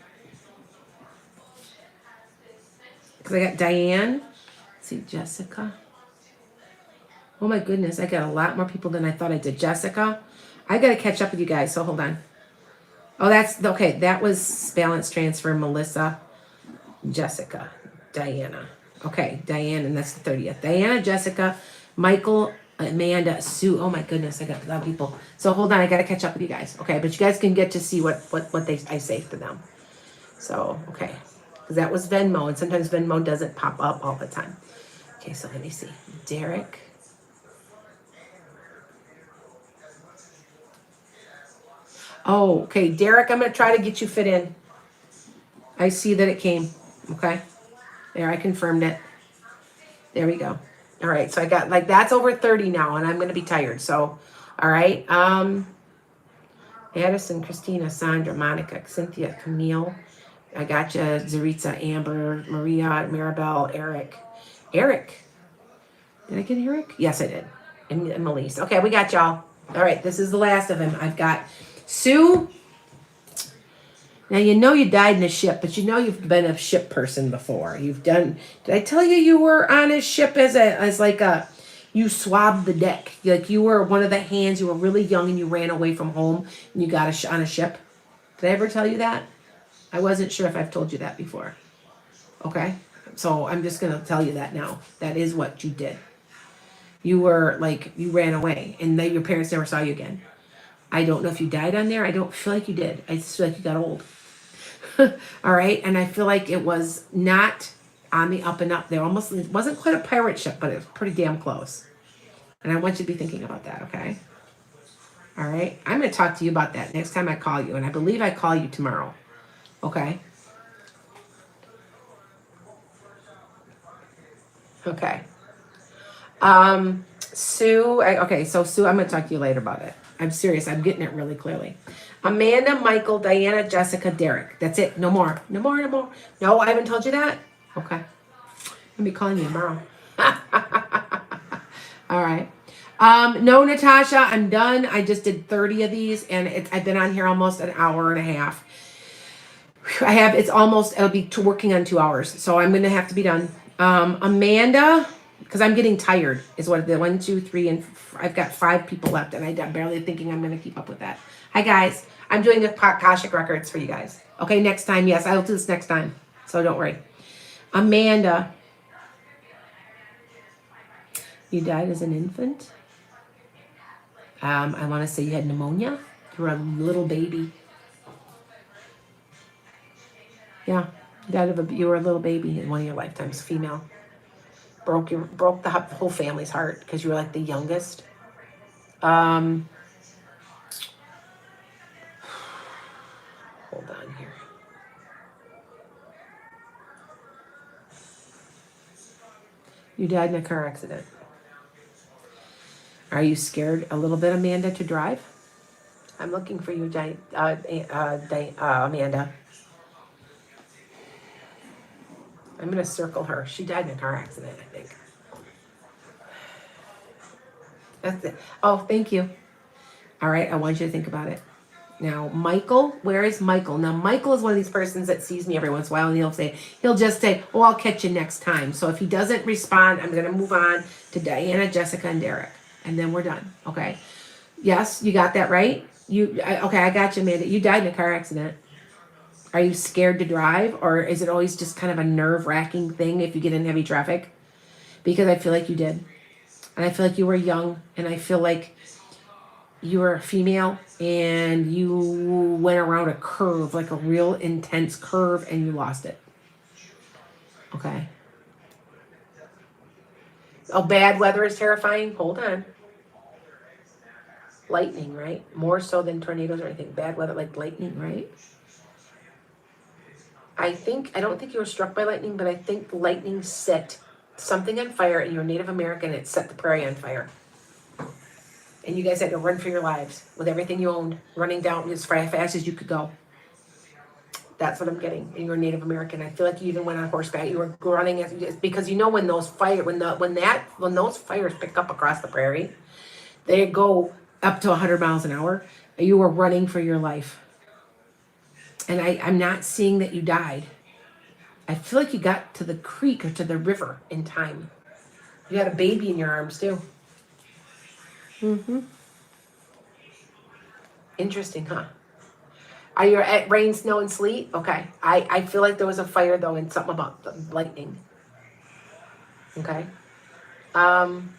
I got Diane. Let's see, Jessica. Oh my goodness, I got a lot more people than I thought I did. Jessica, I got to catch up with you guys, so hold on. Oh, that's okay. That was balance transfer. Melissa, Jessica, Diana. Okay, Diane, and that's the 30th. Diana, Jessica, Michael, Amanda, Sue. Oh my goodness, I got a lot of people. So hold on, I got to catch up with you guys. Okay, but you guys can get to see what I say to them. So okay, because that was Venmo, and sometimes Venmo doesn't pop up all the time. Okay, so let me see. Derek. Oh, okay, Derek, I'm gonna try to get you fit in. I see that it came. Okay, there, I confirmed it. There we go. All right, so I got like that's over 30 now, and I'm gonna be tired. So, all right. Addison, Christina, Sandra, Monica, Cynthia, Camille. I got you, Zaritza, Amber, Maria, Maribel, Eric. Eric. Did I get Eric? Yes, I did. And Melise. Okay, we got y'all. All right, this is the last of them. I've got Sue. Now, you know you died in a ship, but you know you've been a ship person before. You've done, did I tell you you were on a ship as like a, you swabbed the deck. Like you were one of the hands, you were really young and you ran away from home and you got on a ship. Did I ever tell you that? I wasn't sure if I've told you that before. Okay, so I'm just going to tell you that now. That is what you did. You were like, you ran away and then your parents never saw you again. I don't know if you died on there. I don't feel like you did. I just feel like you got old. All right, and I feel like it was not on the up and up there. Almost, it wasn't quite a pirate ship, but it was pretty damn close. And I want you to be thinking about that, okay? All right, I'm going to talk to you about that next time I call you, and I believe I call you tomorrow, okay? Okay. Sue, okay, so Sue, I'm going to talk to you later about it. I'm serious. I'm getting it really clearly. Amanda, Michael, Diana, Jessica, Derek. That's it. No more. No more, no more. No, I haven't told you that? Okay. I'll be calling you tomorrow. All right. No, Natasha, I'm done. I just did 30 of these, and I've been on here almost an hour and a half. It'll be working on 2 hours, so I'm going to have to be done. Amanda, because I'm getting tired, is what the 1, 2, 3, and I've got 5 people left, and I'm barely thinking I'm going to keep up with that. Hi, guys. I'm doing the Askashic records for you guys. Okay, next time. Yes, I'll do this next time, so don't worry. Amanda, you died as an infant. I want to say you had pneumonia. You were a little baby. Yeah, you were a little baby in one of your lifetimes, female. Broke the whole family's heart because you were like the youngest. Hold on here. You died in a car accident. Are you scared a little bit, Amanda, to drive? I'm looking for you, Amanda. I'm going to circle her. She died in a car accident, I think. That's it. Oh, thank you. All right, I want you to think about it. Now, Michael, where is Michael? Now, Michael is one of these persons that sees me every once in a while, and he'll just say, oh, I'll catch you next time. So if he doesn't respond, I'm going to move on to Diana, Jessica, and Derek. And then we're done, okay? Yes, you got that right? Okay, I got you, Amanda. You died in a car accident. Are you scared to drive, or is it always just kind of a nerve-wracking thing if you get in heavy traffic? Because I feel like you did. And I feel like you were young, and I feel like you were a female, and you went around a curve, like a real intense curve, and you lost it. Okay. Oh, bad weather is terrifying? Hold on. Lightning, right? More so than tornadoes or anything. Bad weather, like lightning, right? I don't think you were struck by lightning, but I think lightning set something on fire, and you're Native American, and it set the prairie on fire. And you guys had to run for your lives with everything you owned, running down as fast as you could go. That's what I'm getting. And you're Native American. I feel like you even went on horseback. You were running because you know when those fires pick up across the prairie, they go up to 100 miles an hour. You were running for your life. And I'm not seeing that you died. I feel like you got to the creek or to the river in time. You had a baby in your arms too. Mm-hmm. Interesting, huh? Are you at rain, snow, and sleet? Okay. I feel like there was a fire though, and something about the lightning. Okay. Um.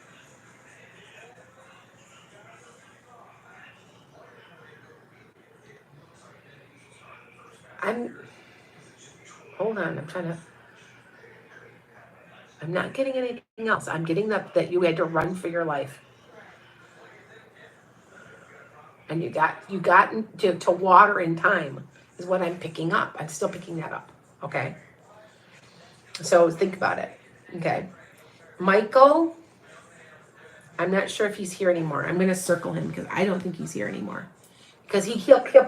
I'm. Hold on. I'm not getting anything else. I'm getting that you had to run for your life, and you got to water in time is what I'm picking up. I'm still picking that up. Okay. So think about it. Okay. Michael. I'm not sure if he's here anymore. I'm gonna circle him because I don't think he's here anymore. Because he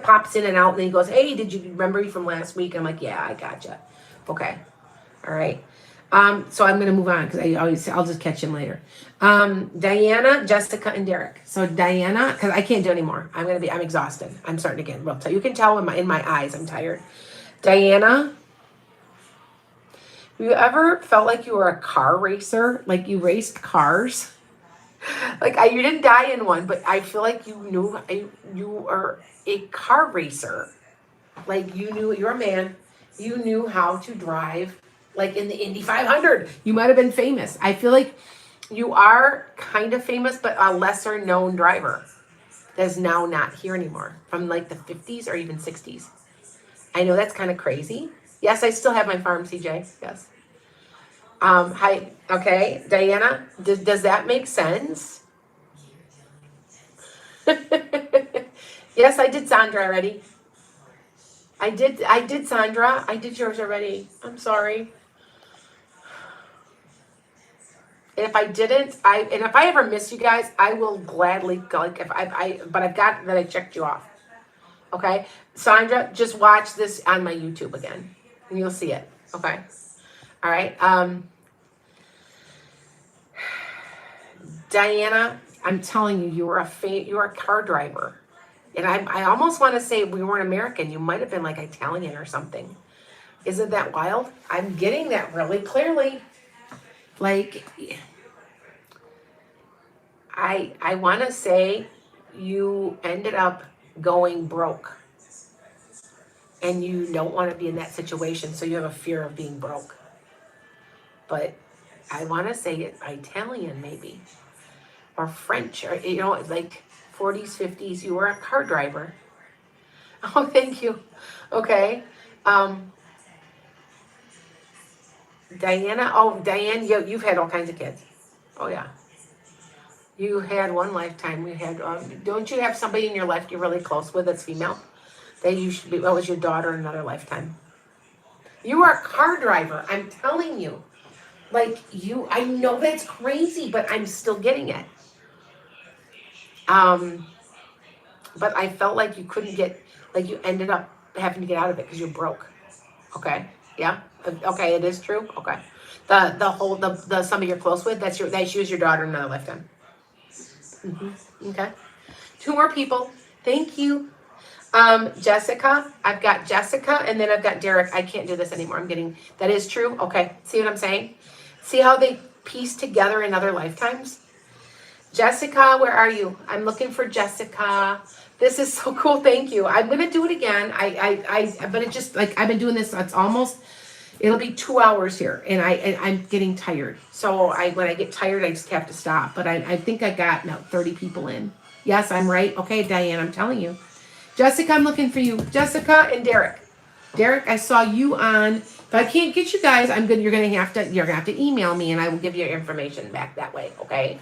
pops in and out and he goes, "Hey, did you remember me from last week?" I'm like, "Yeah, I gotcha." Okay. All right. So I'm gonna move on because I'll just catch him later. Diana, Jessica, and Derek. So Diana, because I can't do anymore. I'm exhausted. I'm starting to get real tired. You can tell in my eyes I'm tired. Diana, have you ever felt like you were a car racer? Like you raced cars? Like you didn't die in one, but I feel like you are a car racer. Like you're a man. You knew how to drive, like in the Indy 500. You might have been famous. I feel like you are kind of famous, but a lesser known driver that's now not here anymore from like the 50s or even 60s. I know that's kind of crazy. Yes, I still have my farm, CJ. Yes. Hi. Okay, Diana. Does that make sense? Yes, I did Sandra already. I did Sandra. I did yours already. I'm sorry. And if I didn't, and if I ever miss you guys, I will gladly go. Like if but I've got that I checked you off. Okay, Sandra, just watch this on my YouTube again, and you'll see it. Okay, all right. Diana, I'm telling you, you were a car driver, and I almost want to say we weren't American. You might have been like Italian or something. Isn't that wild? I'm getting that really clearly. Like, I want to say you ended up going broke, and you don't want to be in that situation, so you have a fear of being broke. But I want to say it Italian maybe, or French, or like 40s, 50s. You were a car driver. Oh, thank you. Okay. Um, Diana. Oh, Diane, you've had all kinds of kids. Oh yeah. You had one lifetime. You had. Don't you have somebody in your life you're really close with that's female? That you should be. That was your daughter in another lifetime. You are a car driver. I'm telling you. Like you. I know that's crazy, but I'm still getting it. Um, but I felt like you couldn't get. Like you ended up having to get out of it because you're broke. Okay. Yeah. Okay. It is true. Okay. The somebody you're close with. She was your daughter in another lifetime. Okay. Two more people. Thank you. Jessica. I've got Jessica and then I've got Derek. I can't do this anymore. That is true. Okay. See what I'm saying? See how they piece together in other lifetimes? Jessica, where are you? I'm looking for Jessica. This is so cool. Thank you. I'm gonna do it again. But it just like I've been doing this. It'll be 2 hours here, and I'm getting tired. So when I get tired, I just have to stop. But I think I got now 30 people in. Yes, I'm right. Okay, Diane, I'm telling you. Jessica, I'm looking for you. Jessica and Derek. Derek, I saw you on. If I can't get you guys, you're gonna have to email me, and I will give you your information back that way. Okay.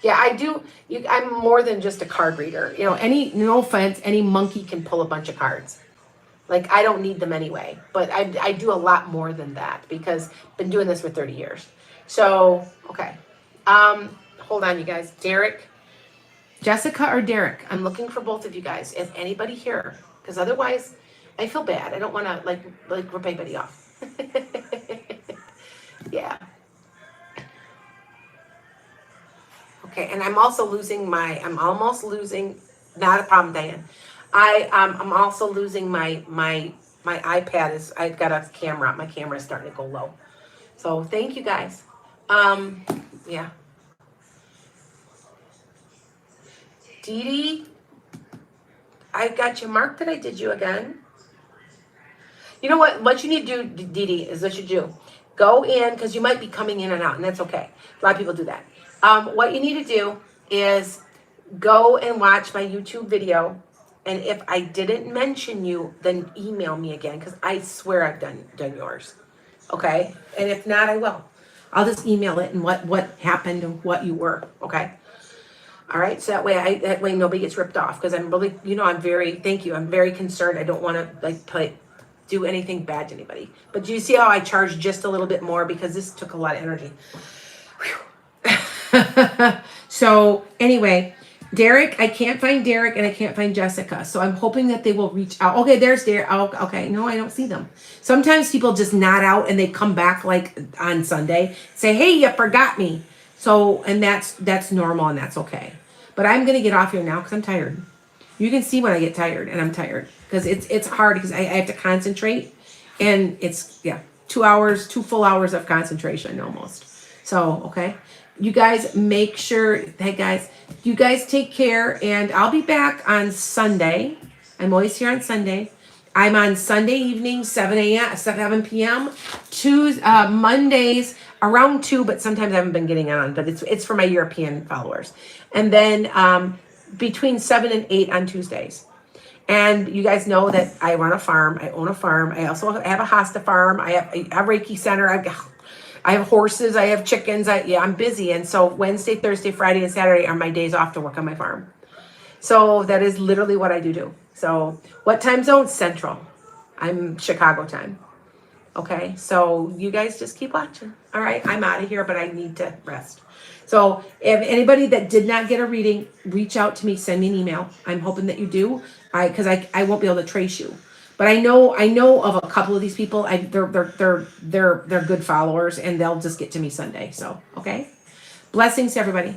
Yeah, I do. I'm more than just a card reader. No offense, any monkey can pull a bunch of cards. Like, I don't need them anyway. But I do a lot more than that because I've been doing this for 30 years. So, okay. Hold on, you guys. Derek, Jessica or Derek? I'm looking for both of you guys. If anybody here, because otherwise I feel bad. I don't want to, like rip anybody off. Yeah. Okay, and I'm almost losing, not a problem, Diane. I'm also losing my iPad I've got a camera. My camera is starting to go low. So thank you guys. Yeah. Dee Dee, I got you marked that I did you again. You know what you need to do, Dee Dee, is what you do. Go in, because you might be coming in and out, and that's okay. A lot of people do that. What you need to do is go and watch my YouTube video. And if I didn't mention you, then email me again, because I swear I've done yours. Okay? And if not, I will. I'll just email it and what happened and what you were. Okay? All right, so that way nobody gets ripped off, because I'm really, I'm very, thank you, I'm very concerned. I don't want to do anything bad to anybody. But do you see how I charged just a little bit more, because this took a lot of energy. So anyway, Derek, I can't find Derek and I can't find Jessica. So I'm hoping that they will reach out. Okay, there's Derek. Oh, okay, no, I don't see them. Sometimes people just nod out and they come back like on Sunday, say, hey, you forgot me. So, and that's normal and that's okay. But I'm going to get off here now because I'm tired. You can see when I get tired, and I'm tired because it's hard because I have to concentrate, and it's 2 full hours of concentration almost. So, okay. You guys make sure, hey guys, you guys take care, and I'll be back on Sunday. I'm always here on Sunday. I'm on Sunday evening, 7 p.m. Mondays around 2, but sometimes I haven't been getting on, but it's for my European followers. And then between 7 and 8 on Tuesdays. And you guys know that I run a farm. I own a farm. I also have a hosta farm. I have a Reiki center. I have horses. I have chickens. I'm busy. And so Wednesday, Thursday, Friday, and Saturday are my days off to work on my farm. So that is literally what I do. So what time zone? Central. I'm Chicago time. Okay. So you guys just keep watching. All right. I'm out of here, but I need to rest. So if anybody that did not get a reading, reach out to me, send me an email. I'm hoping that you do. Because I won't be able to trace you. But I know of a couple of these people. They're good followers, and they'll just get to me Sunday. So, okay. Blessings to everybody.